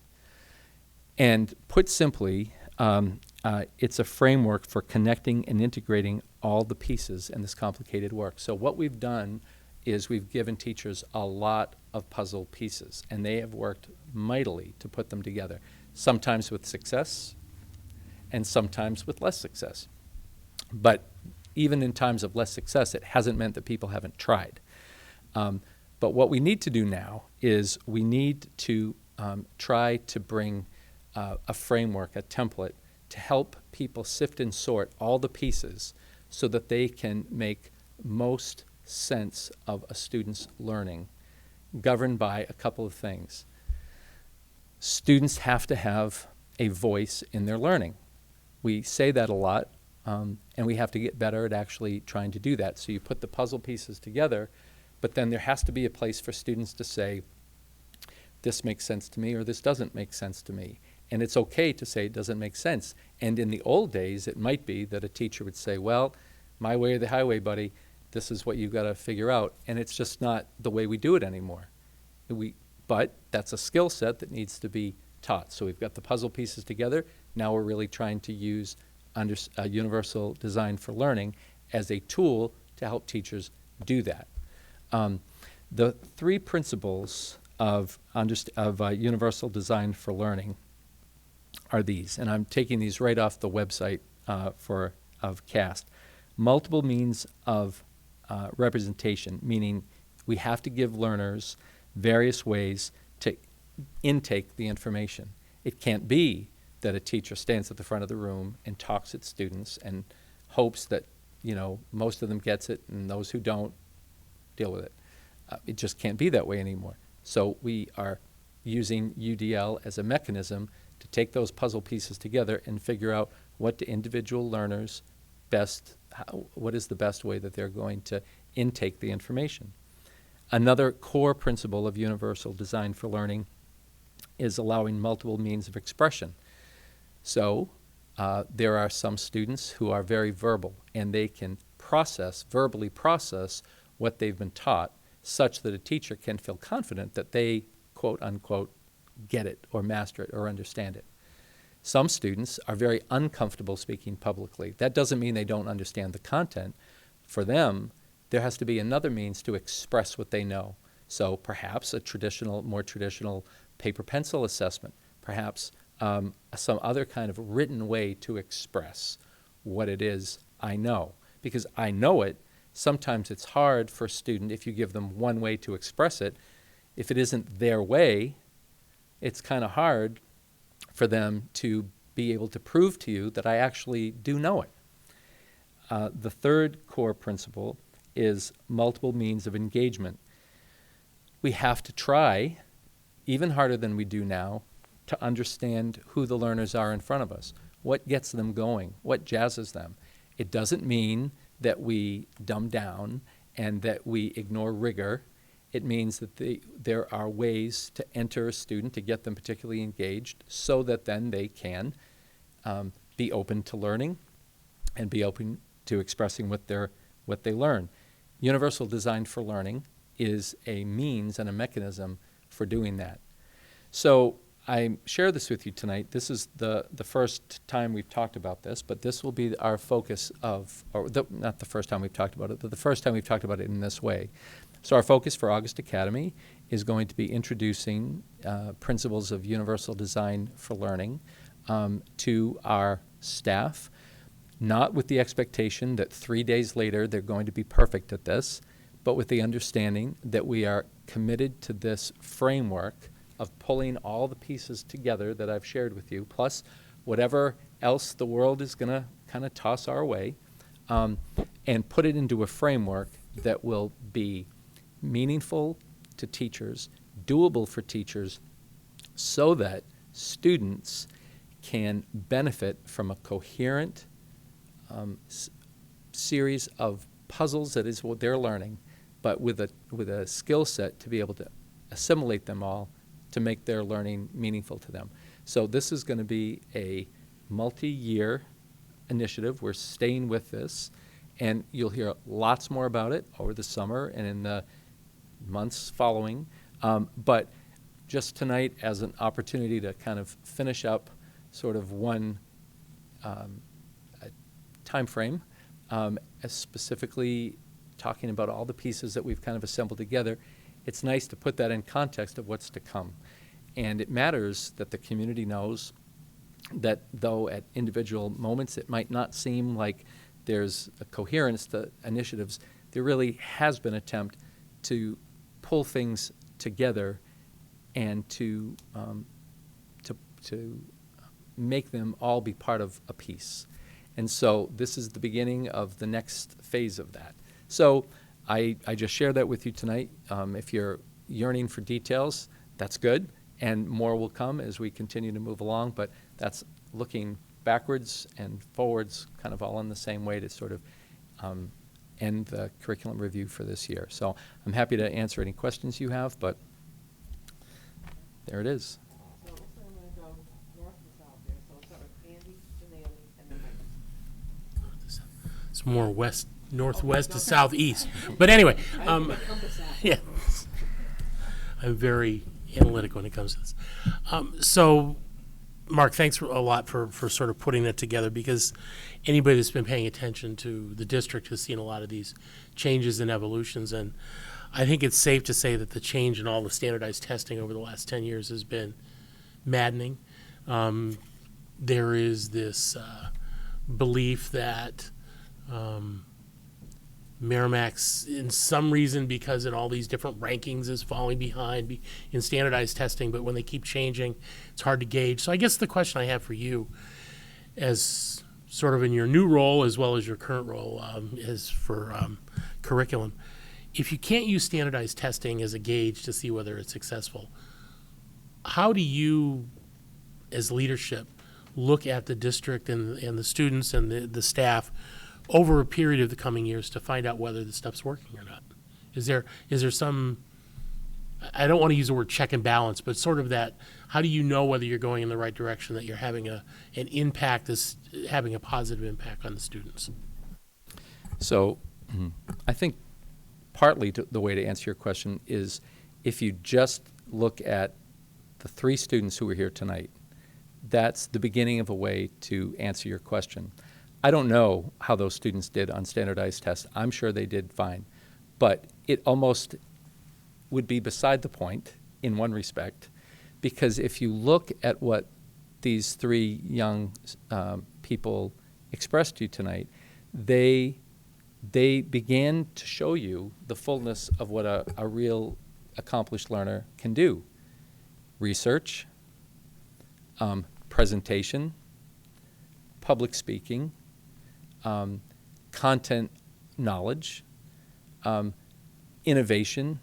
And put simply, it's a framework for connecting and integrating all the pieces in this complicated work. So what we've done is we've given teachers a lot of puzzle pieces, and they have worked mightily to put them together, sometimes with success and sometimes with less success. But even in times of less success, it hasn't meant that people haven't tried. But what we need to do now is we need to try to bring a framework, a template, to help people sift and sort all the pieces so that they can make most sense of a student's learning, governed by a couple of things. Students have to have a voice in their learning. We say that a lot, and we have to get better at actually trying to do that. So you put the puzzle pieces together, but then there has to be a place for students to say, this makes sense to me or this doesn't make sense to me. And it's okay to say it doesn't make sense. And in the old days, it might be that a teacher would say, well, my way or the highway, buddy, this is what you've got to figure out. And it's just not the way we do it anymore. But that's a skill set that needs to be taught. So we've got the puzzle pieces together. Now we're really trying to use Universal Design for Learning as a tool to help teachers do that. The three principles of Universal Design for Learning are these, and I'm taking these right off the website of CAST. Multiple means of representation, meaning we have to give learners various ways to intake the information. It can't be that a teacher stands at the front of the room and talks at students and hopes that, you know, most of them gets it and those who don't deal with it. It just can't be that way anymore. So we are using UDL as a mechanism to take those puzzle pieces together and figure out what do individual learners what is the best way that they're going to intake the information. Another core principle of Universal Design for Learning is allowing multiple means of expression. So there are some students who are very verbal, and they can verbally process what they've been taught such that a teacher can feel confident that they, quote unquote, get it or master it or understand it. Some students are very uncomfortable speaking publicly. That doesn't mean they don't understand the content. For them, there has to be another means to express what they know. So perhaps a more traditional paper-pencil assessment, perhaps some other kind of written way to express what it is I know. Because I know it, sometimes it's hard for a student, if you give them one way to express it, if it isn't their way, it's kind of hard for them to be able to prove to you that I actually do know it. The third core principle is multiple means of engagement. We have to try, even harder than we do now, to understand who the learners are in front of us, what gets them going, what jazzes them. It doesn't mean that we dumb down and that we ignore rigor. It means that there are ways to enter a student to get them particularly engaged so that then they can be open to learning and be open to expressing what they learn. Universal Design for Learning is a means and a mechanism for doing that. So I share this with you tonight. This is the first time we've talked about this, but this will be our focus not the first time we've talked about it, but the first time we've talked about it in this way. So our focus for August Academy is going to be introducing principles of Universal Design for Learning to our staff, not with the expectation that 3 days later they're going to be perfect at this, but with the understanding that we are committed to this framework of pulling all the pieces together that I've shared with you, plus whatever else the world is going to kind of toss our way, and put it into a framework that will be meaningful to teachers doable for teachers so that students can benefit from a coherent series of puzzles that is what they're learning, but with a skill set to be able to assimilate them all to make their learning meaningful to them. So this is going to be a multi-year initiative. We're staying with this, and you'll hear lots more about it over the summer and in the months following. But just tonight as an opportunity to kind of finish up sort of one time frame, as specifically talking about all the pieces that we've kind of assembled together, it's nice to put that in context of what's to come. And it matters that the community knows that though at individual moments it might not seem like there's a coherence to initiatives, there really has been an attempt to pull things together and to make them all be part of a piece. And so this is the beginning of the next phase of that. So I just shared that with you tonight. If you're yearning for details, that's good, and more will come as we continue to move along, but that's looking backwards and forwards kind of all in the same way to sort of end the curriculum review for this year. So I'm happy to answer any questions you have, but there it is. So I'm going to go north and south there. So I'll start with Andy, then Naomi, and then Mike. It's more northwest to southeast. But anyway, yeah, I'm very analytic when it comes to this. So, Mark, thanks a lot for sort of putting that together, because anybody that's been paying attention to the district has seen a lot of these changes and evolutions, and I think it's safe to say that the change in all the standardized testing over the last 10 years has been maddening. There is this belief that Merrimack's, in some reason, because in all these different rankings, is falling behind in standardized testing, but when they keep changing, it's hard to gauge. So I guess the question I have for you, as sort of in your new role as well as your current role, is for curriculum. If you can't use standardized testing as a gauge to see whether it's successful, how do you, as leadership, look at the district and the students and the staff over a period of the coming years to find out whether the stuff's working or not? Is there some, I don't want to use the word check and balance, but sort of that, how do you know whether you're going in the right direction, that you're having an impact, that's having a positive impact on the students? So I think partly the way to answer your question is if you just look at the 3 students who were here tonight, that's the beginning of a way to answer your question. I don't know how those students did on standardized tests. I'm sure they did fine. But it almost would be beside the point in one respect, because if you look at what these 3 young people expressed to you tonight, they began to show you the fullness of what a real accomplished learner can do. Research, presentation, public speaking, content knowledge, innovation.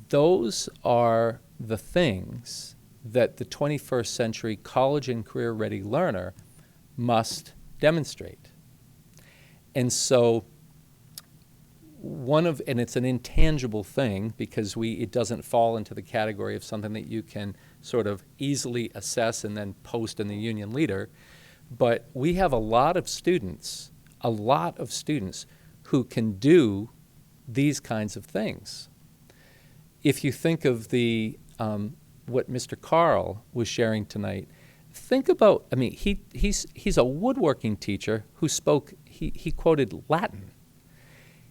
Those are the things that the 21st century college and career ready learner must demonstrate. And so and it's an intangible thing because it doesn't fall into the category of something that you can sort of easily assess and then post in the Union Leader. But we have a lot of students who can do these kinds of things. If you think of what Mr. Carl was sharing tonight, think about, he's a woodworking teacher who he quoted Latin.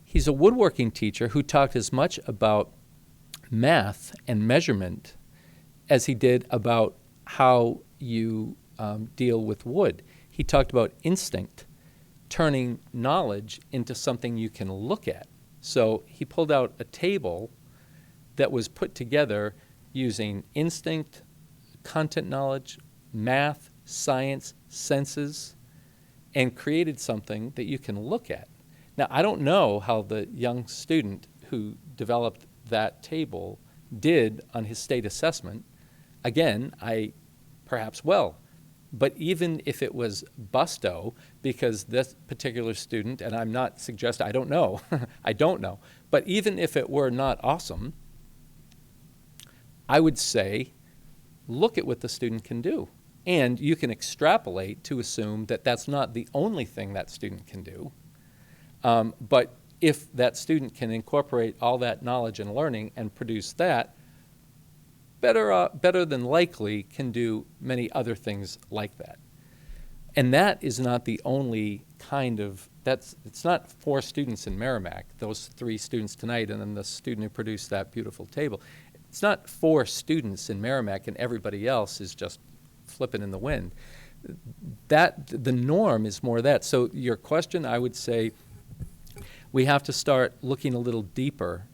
He's a woodworking teacher who talked as much about math and measurement as he did about how you deal with wood. He talked about instinct, turning knowledge into something you can look at. So he pulled out a table that was put together using instinct, content knowledge, math, science, senses, and created something that you can look at. Now, I don't know how the young student who developed that table did on his state assessment, again, I perhaps well. But even if it was busto, because this particular student, and I'm not suggesting, I don't know, I don't know, but even if it were not awesome, I would say, look at what the student can do. And you can extrapolate to assume that that's not the only thing that student can do. But if that student can incorporate all that knowledge and learning and produce that, better than likely can do many other things like that. And that is not the only kind of, it's not 4 students in Merrimack, those 3 students tonight, and then the student who produced that beautiful table. It's not 4 students in Merrimack and everybody else is just flipping in the wind. The norm is more that. So your question, I would say, we have to start looking a little deeper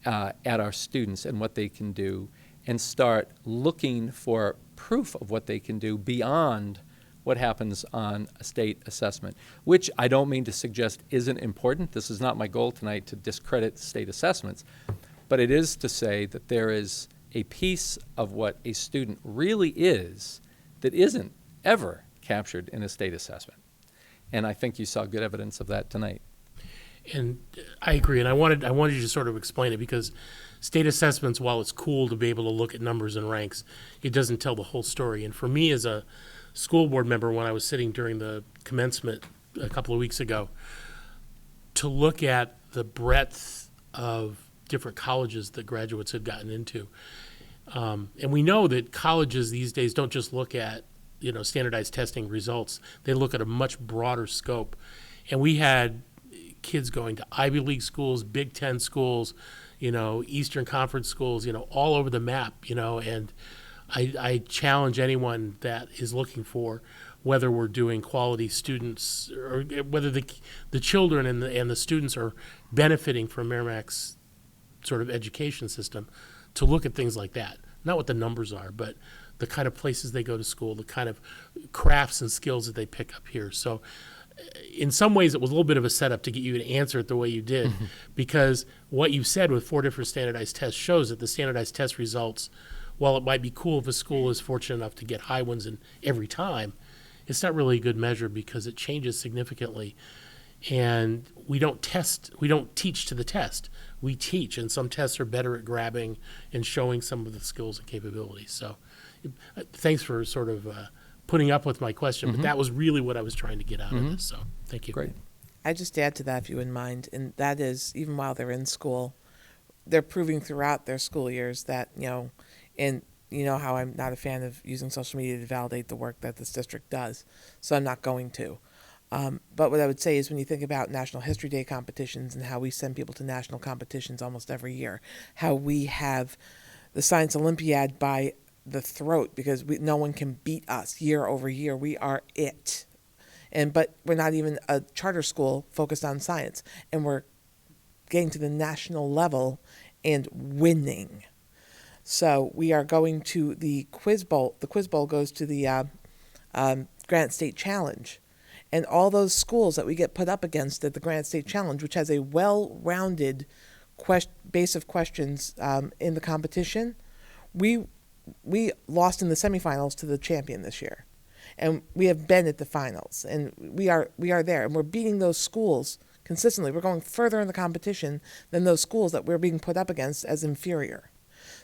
at our students and what they can do, and start looking for proof of what they can do beyond what happens on a state assessment, which I don't mean to suggest isn't important. This is not my goal tonight to discredit state assessments, but it is to say that there is a piece of what a student really is that isn't ever captured in a state assessment. And I think you saw good evidence of that tonight. And I agree, and I wanted you to sort of explain it, because state assessments, while it's cool to be able to look at numbers and ranks, it doesn't tell the whole story. And for me as a school board member, when I was sitting during the commencement a couple of weeks ago, to look at the breadth of different colleges that graduates had gotten into. And we know that colleges these days don't just look at, standardized testing results. They look at a much broader scope. And we had kids going to Ivy League schools, Big Ten schools, Eastern Conference schools, all over the map, and I challenge anyone that is looking for whether we're doing quality students or whether the children and the students are benefiting from Merrimack's sort of education system, to look at things like that. Not what the numbers are, but the kind of places they go to school, the kind of crafts and skills that they pick up here. So in some ways, it was a little bit of a setup to get you to answer it the way you did, because what you said with 4 different standardized tests shows that the standardized test results, while it might be cool if a school is fortunate enough to get high ones in every time, it's not really a good measure because it changes significantly. And we don't teach to the test. We teach, and some tests are better at grabbing and showing some of the skills and capabilities. So thanks for sort of putting up with my question, but that was really what I was trying to get out of this. So thank you. Great. I just add to that, if you wouldn't mind, and that is, even while they're in school, they're proving throughout their school years that, and how I'm not a fan of using social media to validate the work that this district does, so I'm not going to. But what I would say is, when you think about National History Day competitions and how we send people to national competitions almost every year, how we have the Science Olympiad by the throat, because no one can beat us year over year. We are it. But we're not even a charter school focused on science, and we're getting to the national level and winning. So we are going to the Quiz Bowl. The Quiz Bowl goes to the Granite State Challenge. And all those schools that we get put up against at the Granite State Challenge, which has a well-rounded base of questions in the competition, we lost in the semifinals to the champion this year. And we have been at the finals, and we are there, and we're beating those schools consistently. We're going further in the competition than those schools that we're being put up against as inferior.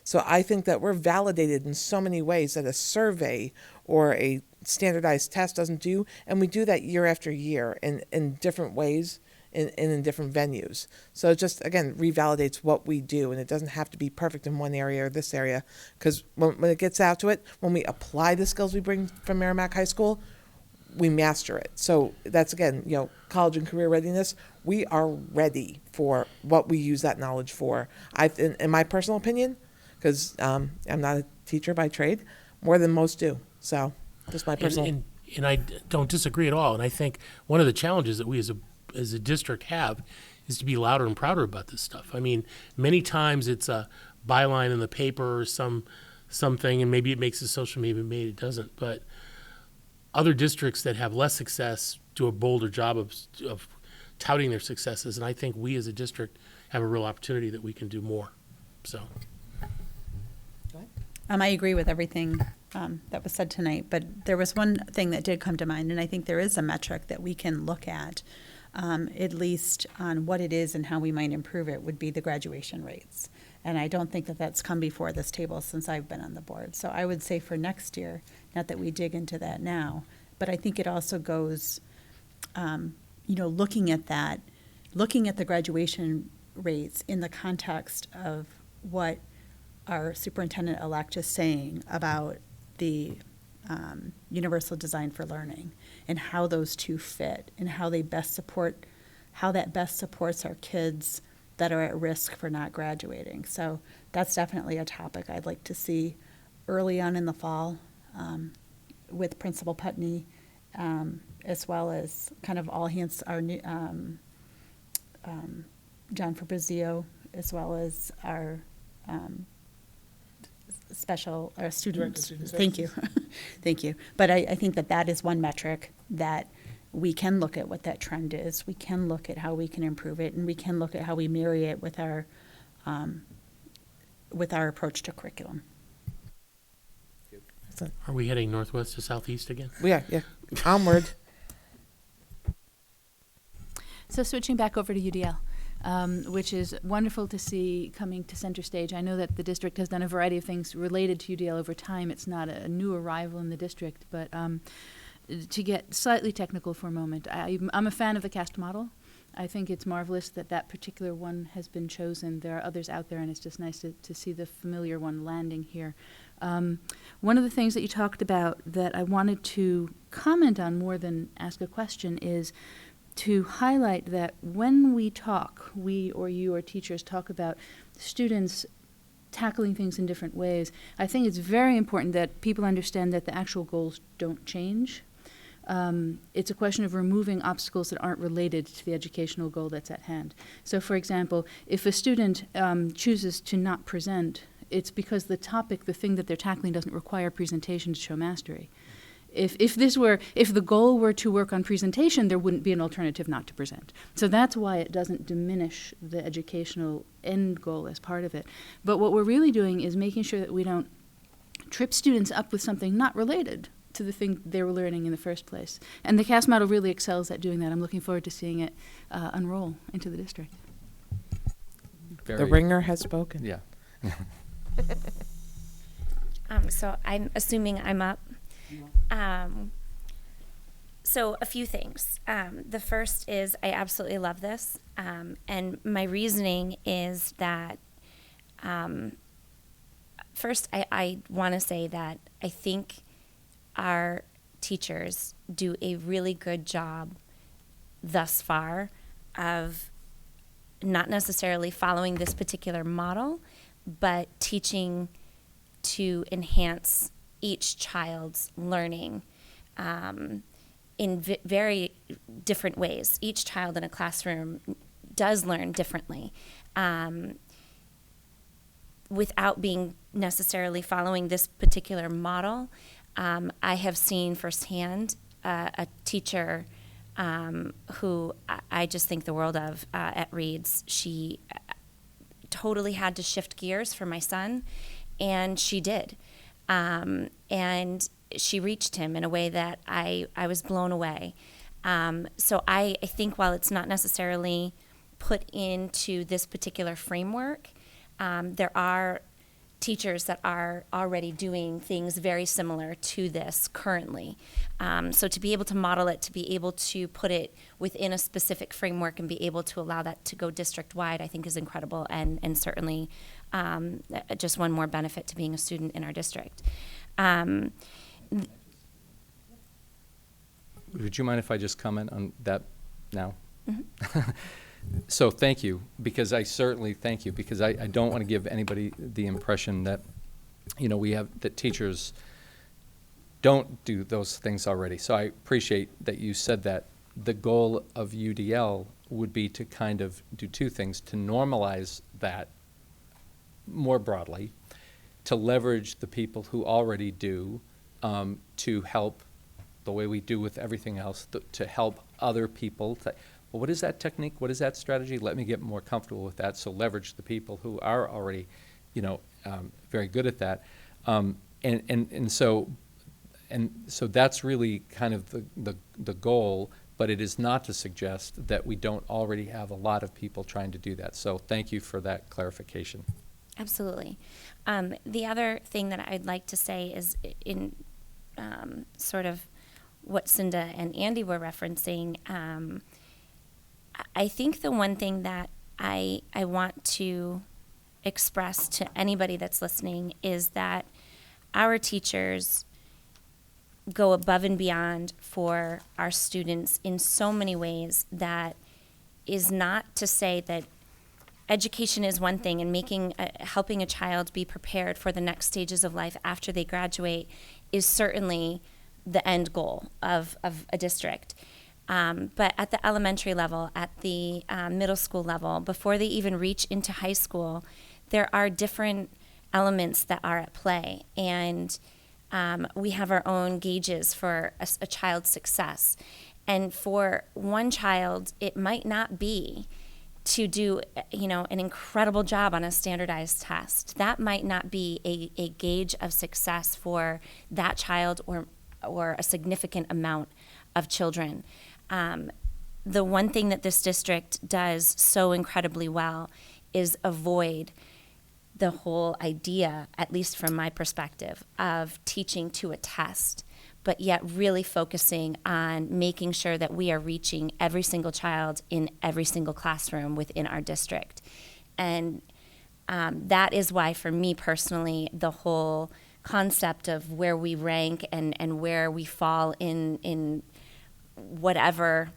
So I think that we're validated in so many ways that a survey or a standardized test doesn't do, and we do that year after year in different ways and in different venues. So it just, again, revalidates what we do, and it doesn't have to be perfect in one area or this area, because when it gets out to it, when we apply the skills we bring from Merrimack High School, we master it. So that's, again, college and career readiness. We are ready for what we use that knowledge for. In my personal opinion, because I'm not a teacher by trade, more than most do. So just my personal. And I don't disagree at all. And I think one of the challenges that we as a district have is to be louder and prouder about this stuff. I mean, many times it's a byline in the paper or something, and maybe it makes the social media, maybe it doesn't. But other districts that have less success do a bolder job of touting their successes. And I think we as a district have a real opportunity that we can do more. So. I agree with everything that was said tonight, but there was one thing that did come to mind, and I think there is a metric that we can look at least on what it is and how we might improve it, would be the graduation rates. And I don't think that that's come before this table since I've been on the board. So I would say for next year, not that we dig into that now, but I think it also goes, looking at the graduation rates in the context of what our superintendent-elect is saying about the universal design for learning and how those two fit and how that best supports our kids that are at risk for not graduating. So that's definitely a topic I'd like to see early on in the fall with Principal Putney, as well as kind of all hands, our new John Fabrizio, as well as our students. Thank you. Thank you. But I think that is one metric that we can look at what that trend is. We can look at how we can improve it, and we can look at how we marry it with our approach to curriculum. Are we heading northwest to southeast again? Yeah. Onward. So switching back over to UDL, which is wonderful to see coming to center stage. I know that the district has done a variety of things related to UDL over time. It's not a new arrival in the district, but to get slightly technical for a moment, I'm a fan of the CAST model. I think it's marvelous that that particular one has been chosen. There are others out there, and it's just nice to see the familiar one landing here. One of the things that you talked about that I wanted to comment on more than ask a question is to highlight that when we talk, we or you or teachers talk about students tackling things in different ways, I think it's very important that people understand that the actual goals don't change. It's a question of removing obstacles that aren't related to the educational goal that's at hand. So, for example, if a student chooses to not present, it's because the topic, the thing that they're tackling, doesn't require presentation to show mastery. If the goal were to work on presentation, there wouldn't be an alternative not to present. So that's why it doesn't diminish the educational end goal as part of it. But what we're really doing is making sure that we don't trip students up with something not related to the thing they were learning in the first place. And the CAST model really excels at doing that. I'm looking forward to seeing it unroll into the district. The ringer has spoken. Yeah. So I'm assuming I'm up. So a few things. The first is I absolutely love this. And my reasoning is that, first, I want to say that I think our teachers do a really good job thus far of not necessarily following this particular model, but teaching to enhance each child's learning in very different ways. Each child in a classroom does learn differently without being necessarily following this particular model. I have seen firsthand a teacher who I just think the world of at Reed's. She totally had to shift gears for my son, and she did. And she reached him in a way that I was blown away. So I think while it's not necessarily put into this particular framework, there are teachers that are already doing things very similar to this currently. So to be able to model it, to be able to put it within a specific framework and be able to allow that to go district-wide, I think is incredible, and certainly just one more benefit to being a student in our district. Would you mind if I just comment on that now? Mm-hmm. So thank you, because I certainly thank you, because I don't want to give anybody the impression that, that teachers don't do those things already. So I appreciate that you said that. The goal of UDL would be to kind of do two things: to normalize that more broadly, to leverage the people who already do, to help the way we do with everything else, to help other people. Well, what is that technique? What is that strategy? Let me get more comfortable with that. So leverage the people who are already, very good at that. And so that's really kind of the goal, but it is not to suggest that we don't already have a lot of people trying to do that. So thank you for that clarification. Absolutely. The other thing that I'd like to say is in sort of what Cinda and Andy were referencing. I think the one thing that I want to express to anybody that's listening is that our teachers go above and beyond for our students in so many ways that is not to say that education is one thing and helping a child be prepared for the next stages of life after they graduate is certainly the end goal of a district. But at the elementary level, at the middle school level, before they even reach into high school, there are different elements that are at play. And we have our own gauges for a child's success. And for one child, it might not be to do, an incredible job on a standardized test. That might not be a gauge of success for that child or a significant amount of children. The one thing that this district does so incredibly well is avoid the whole idea, at least from my perspective, of teaching to a test, but yet really focusing on making sure that we are reaching every single child in every single classroom within our district. And that is why, for me personally, the whole concept of where we rank and where we fall in whatever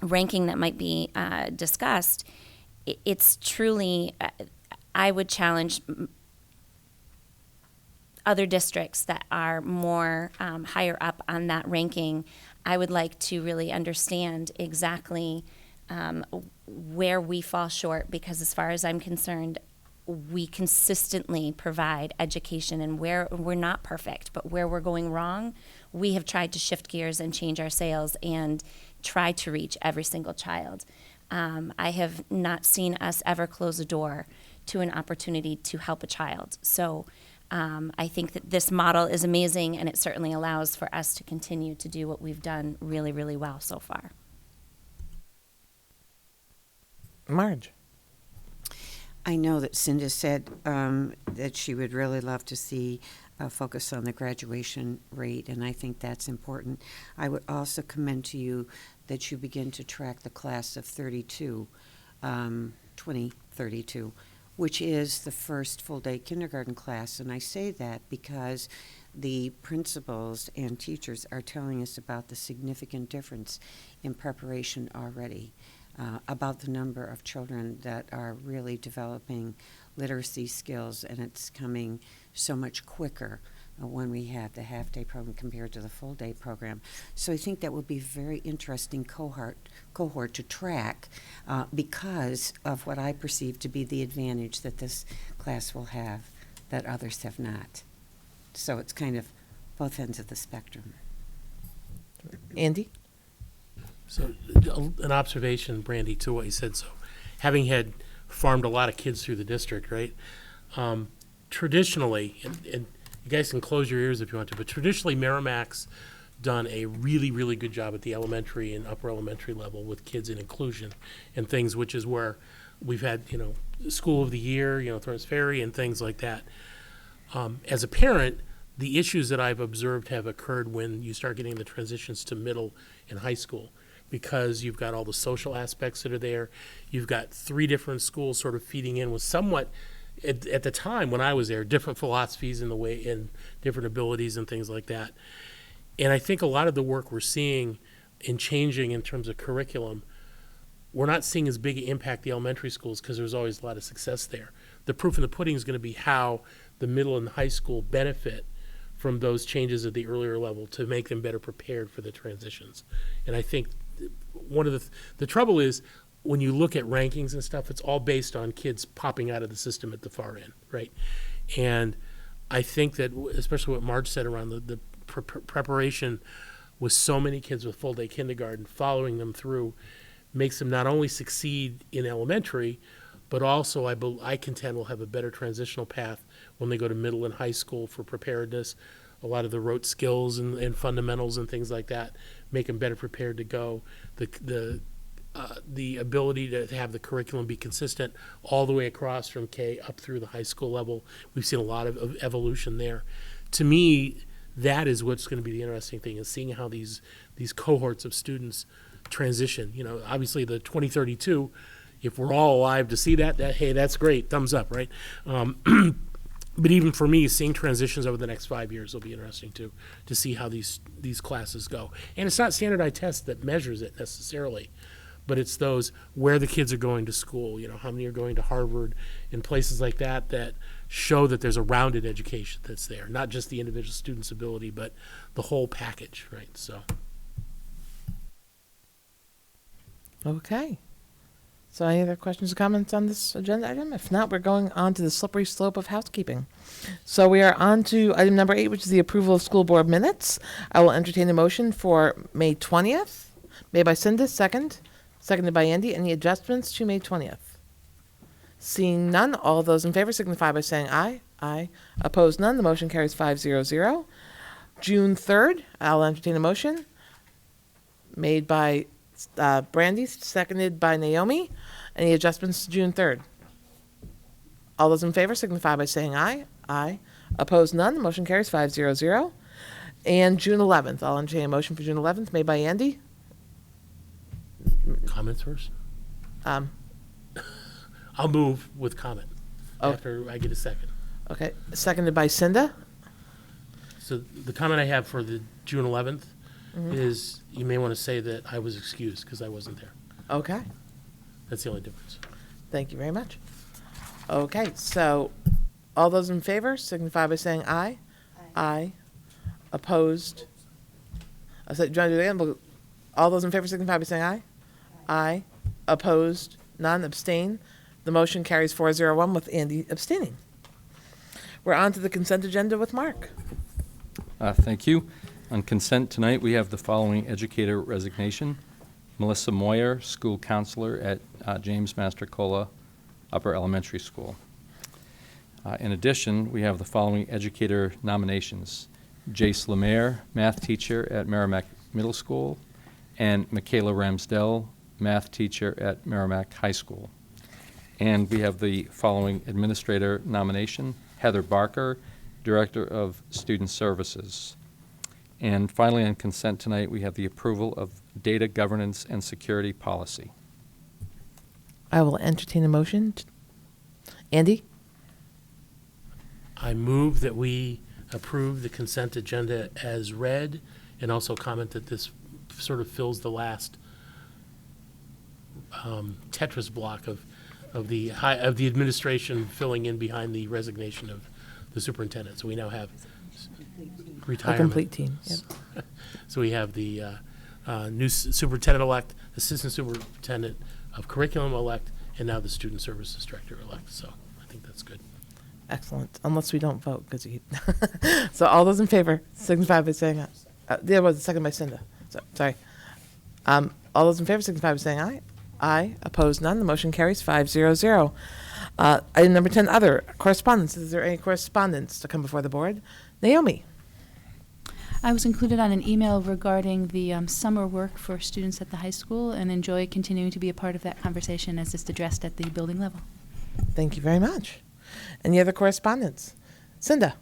ranking that might be discussed, it's truly, I would challenge other districts that are more higher up on that ranking. I would like to really understand exactly where we fall short, because as far as I'm concerned, we consistently provide education, and where we're not perfect, but where we're going wrong, we have tried to shift gears and change our sails and try to reach every single child. I have not seen us ever close a door to an opportunity to help a child. So I think that this model is amazing, and it certainly allows for us to continue to do what we've done really, really well so far. Marge. I know that Cinda said that she would really love to see a focus on the graduation rate, and I think that's important. I would also commend to you that you begin to track the class of 2032, which is the first full-day kindergarten class. And I say that because the principals and teachers are telling us about the significant difference in preparation already. About the number of children that are really developing literacy skills, and it's coming so much quicker when we have the half-day program compared to the full-day program. So I think that will be a very interesting cohort to track because of what I perceive to be the advantage that this class will have that others have not. So it's kind of both ends of the spectrum. Andy? So an observation, Brandy, to what you said. So having had farmed a lot of kids through the district, right? Traditionally, and you guys can close your ears if you want to, but traditionally Merrimack's done a really, really good job at the elementary and upper elementary level with kids in inclusion and things, which is where we've had, School of the Year, Thorns Ferry and things like that. As a parent, the issues that I've observed have occurred when you start getting the transitions to middle and high school, because you've got all the social aspects that are there. You've got 3 different schools sort of feeding in with somewhat, at the time when I was there, different philosophies in the way and different abilities and things like that. And I think a lot of the work we're seeing in changing in terms of curriculum, we're not seeing as big an impact the elementary schools because there's always a lot of success there. The proof in the pudding is going to be how the middle and high school benefit from those changes at the earlier level to make them better prepared for the transitions. And I think one of the trouble is when you look at rankings and stuff, it's all based on kids popping out of the system at the far end, right? And I think that, especially what Marge said around the preparation with so many kids with full day kindergarten, following them through makes them not only succeed in elementary, but also I contend will have a better transitional path when they go to middle and high school for preparedness. A lot of the rote skills and fundamentals and things like that make them better prepared to go. The ability to have the curriculum be consistent all the way across from K up through the high school level. We've seen a lot of evolution there. To me, that is what's going to be the interesting thing, is seeing how these cohorts of students transition. You know, obviously the 2032, if we're all alive to see that hey, that's great, thumbs up, right? But even for me, seeing transitions over the next 5 years will be interesting too, to see how these classes go. And it's not standardized tests that measures it necessarily, but it's those where the kids are going to school, you know, how many are going to Harvard and places like that that show that there's a rounded education that's there, not just the individual student's ability, but the whole package, right? So. Okay. So any other questions or comments on this agenda item? If not, we're going on to the slippery slope of housekeeping. So we are on to item number 8, which is the approval of school board minutes. I will entertain a motion for May 20th, made by Cinda, seconded by Andy. Any adjustments to May 20th? Seeing none, all those in favor signify by saying aye. Aye. Opposed, none. The motion carries 5-0-0. June 3rd, I'll entertain a motion made by Brandy, seconded by Naomi. Any adjustments to June 3rd? All those in favor signify by saying aye. Aye. Opposed, none. The motion carries 5-0-0. And June 11th, I'll entertain a motion for June 11th made by Andy. Comments first? I'll move with comment after I get a second. Okay, seconded by Cinda. So the comment I have for the June 11th is you may want to say that I was excused because I wasn't there. Okay, That's the only difference. thank you very much. Okay, so all those in favor signify by saying aye. Aye. Opposed? I said, do you want to do it again? All those in favor signify by saying aye. Aye. Opposed? None. Abstain? The motion carries 4-0-1 with Andy abstaining. We're on to the consent agenda with Mark. Thank you. On consent tonight, we have the following educator resignation. Melissa Moyer, school counselor at James Mastrocola Upper Elementary School. In addition, we have the following educator nominations. Jace Lemaire, math teacher at Merrimack Middle School, and Michaela Ramsdell, math teacher at Merrimack High School. And we have the following administrator nomination. Heather Barker, Director of Student Services. And finally, on consent tonight, we have the approval of data governance and security policy. I will entertain a motion. Andy? I move that we approve the consent agenda as read, and also comment that this sort of fills the last Tetris block of the administration filling in behind the resignation of the superintendent. So we now have retirement. A complete team, yep. So we have the new superintendent-elect, assistant superintendent of curriculum-elect, and now the student services director-elect. So I think that's good. Excellent. Unless we don't vote, because you. So all those in favor signify by saying aye. There was a second by Cinda. Sorry. All those in favor signify by saying aye. Aye. Opposed, none. The motion carries 5-0-0. Item number 10, other correspondence. Is there any correspondence to come before the board? Naomi. I was included on an email regarding the summer work for students at the high school and enjoy continuing to be a part of that conversation as it's addressed at the building level. Thank you very much. Any other correspondence? Cinda.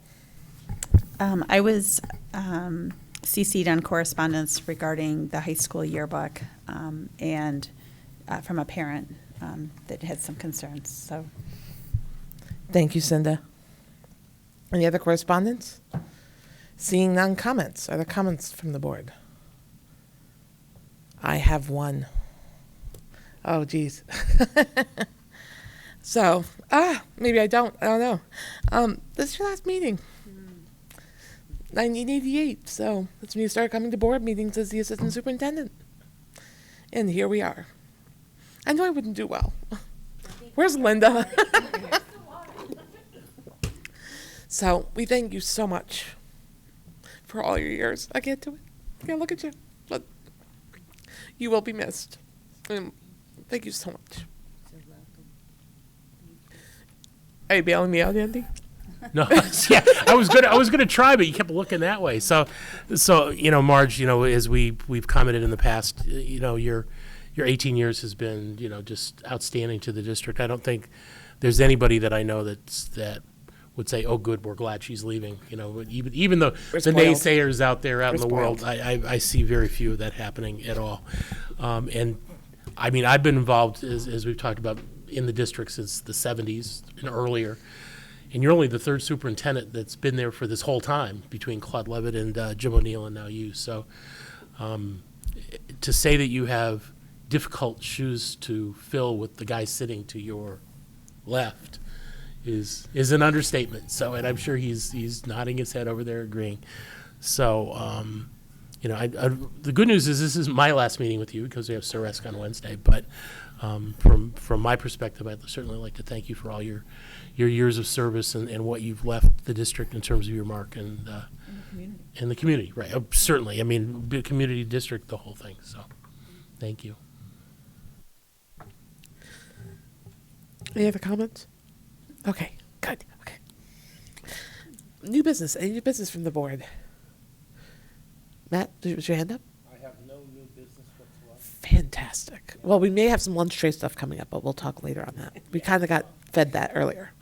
I was CC'd on correspondence regarding the high school yearbook and from a parent that had some concerns. So, Thank you, Cinda. Any other correspondence? Seeing none, comments. Are there comments from the board? I have one. Oh, geez. So, maybe I don't. I don't know. This is your last meeting. 1988. So that's when you started coming to board meetings as the assistant superintendent. And here we are. I know I wouldn't do well. Where's Linda? So we thank you so much for all your years. I can't do it. I can't look at you. But you will be missed. And thank you so much. Are you bailing me out, Andy? No, yeah, I was gonna try, but you kept looking that way. So Marge, as we've commented in the past, your 18 years has been, just outstanding to the district. I don't think there's anybody that I know that would say, "Oh, good, we're glad she's leaving." Even the naysayers out there in the world, I see very few of that happening at all. And I mean, I've been involved as we've talked about in the district since the 70s and earlier. And you're only the third superintendent that's been there for this whole time between Claude Levitt and Jim O'Neill and now you. So to say that you have difficult shoes to fill with the guy sitting to your left is an understatement. So, and I'm sure he's nodding his head over there agreeing. So, the good news is this isn't my last meeting with you because we have Ceresk on Wednesday. But from my perspective, I'd certainly like to thank you for all your years of service and what you've left the district in terms of your mark and the community, right? Certainly, I mean, the community district, the whole thing. So, thank you. Any other comments? Okay, good. Okay. New business. Any new business from the board? Matt, was your hand up? I have no new business whatsoever. Fantastic. Well, we may have some lunch tray stuff coming up, but we'll talk later on that. We kind of got fed that earlier.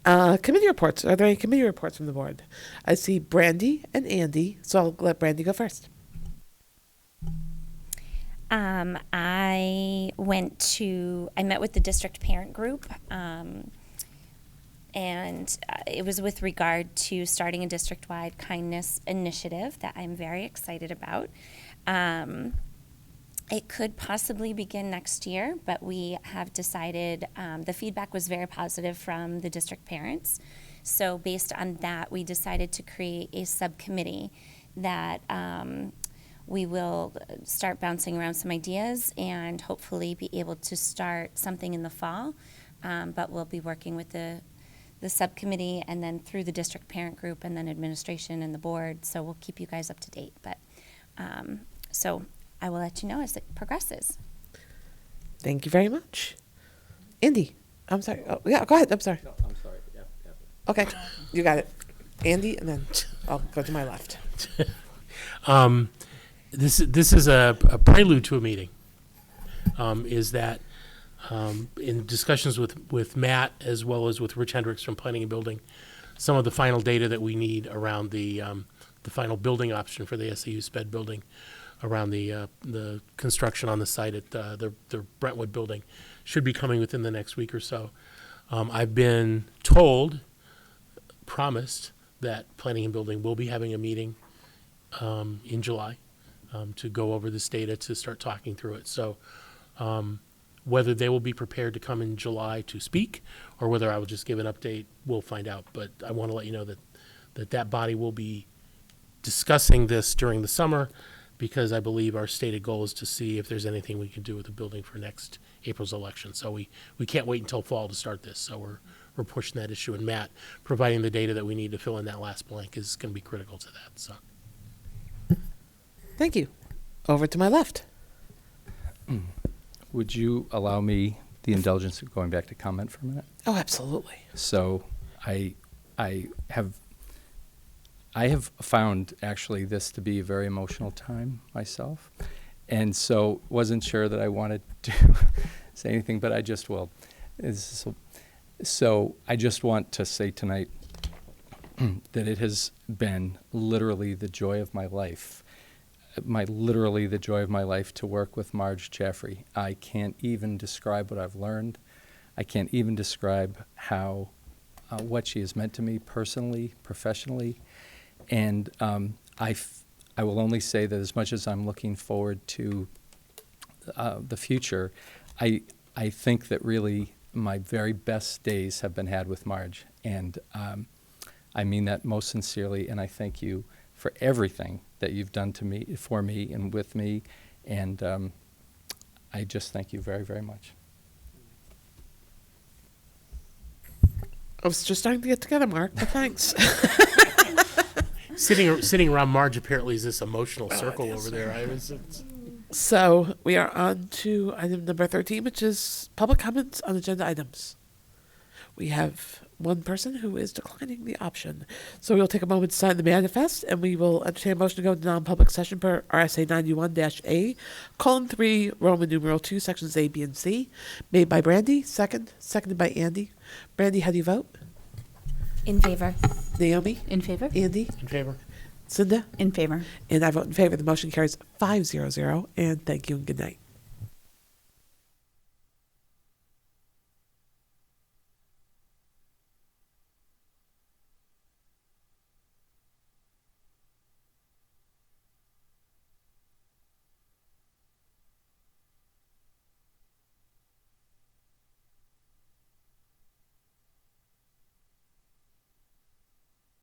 Committee reports. Are there any committee reports from the board? I see Brandy and Andy, so I'll let Brandy go first. I met with the district parent group, and it was with regard to starting a district-wide kindness initiative that I'm very excited about. It could possibly begin next year, but we have decided the feedback was very positive from the district parents. So based on that, we decided to create a subcommittee that we will start bouncing around some ideas and hopefully be able to start something in the fall. But we'll be working with the subcommittee and then through the district parent group and then administration and the board. So we'll keep you guys up to date. But so I will let you know as it progresses. Thank you very much. Andy, I'm sorry. Oh, yeah, go ahead. I'm sorry. No, I'm sorry. Yeah. Okay, you got it. Andy, and then I'll go to my left. This is a prelude to a meeting. Is that in discussions with Matt as well as with Rich Hendricks from Planning and Building, some of the final data that we need around the final building option for the SAU SPED building, around the construction on the site at the Brentwood building, should be coming within the next week or so. I've been promised that Planning and Building will be having a meeting in July to go over this data, to start talking through it. So whether they will be prepared to come in July to speak or whether I will just give an update, we'll find out. But I want to let you know that body will be discussing this during the summer, because I believe our stated goal is to see if there's anything we can do with the building for next April's election. So we can't wait until fall to start this. So we're pushing that issue, and Matt providing the data that we need to fill in that last blank is going to be critical to that. So Thank you. Over to my left. Would you allow me the indulgence of going back to comment for a minute? Oh, absolutely. So I have found actually this to be a very emotional time myself, and so wasn't sure that I wanted to say anything, but I just will. So I just want to say tonight that it has been literally the joy of my life, to work with Marge Jaffrey. I can't even describe what I've learned. I can't even describe how what she has meant to me personally, professionally. And I will only say that as much as I'm looking forward to the future, I think that really my very best days have been had with Marge. And I mean that most sincerely, and I thank you for everything that you've done to me, for me, and with me. And I just thank you very, very much. I was just starting to get together, Mark, but thanks. Sitting around Marge apparently is this emotional circle over there. So we are on to item number 13, which is public comments on agenda items. We have one person who is declining the option. So we'll take a moment to sign the manifest, and we will entertain a motion to go into non-public session per RSA 91-A, colon 3, Roman numeral 2, sections A, B, and C. Made by Brandy, seconded by Andy. Brandy, how do you vote? In favor. Naomi? In favor? Andy? In favor? Cinda? In favor. And I vote in favor. The motion carries 5-0-0, and thank you and good night.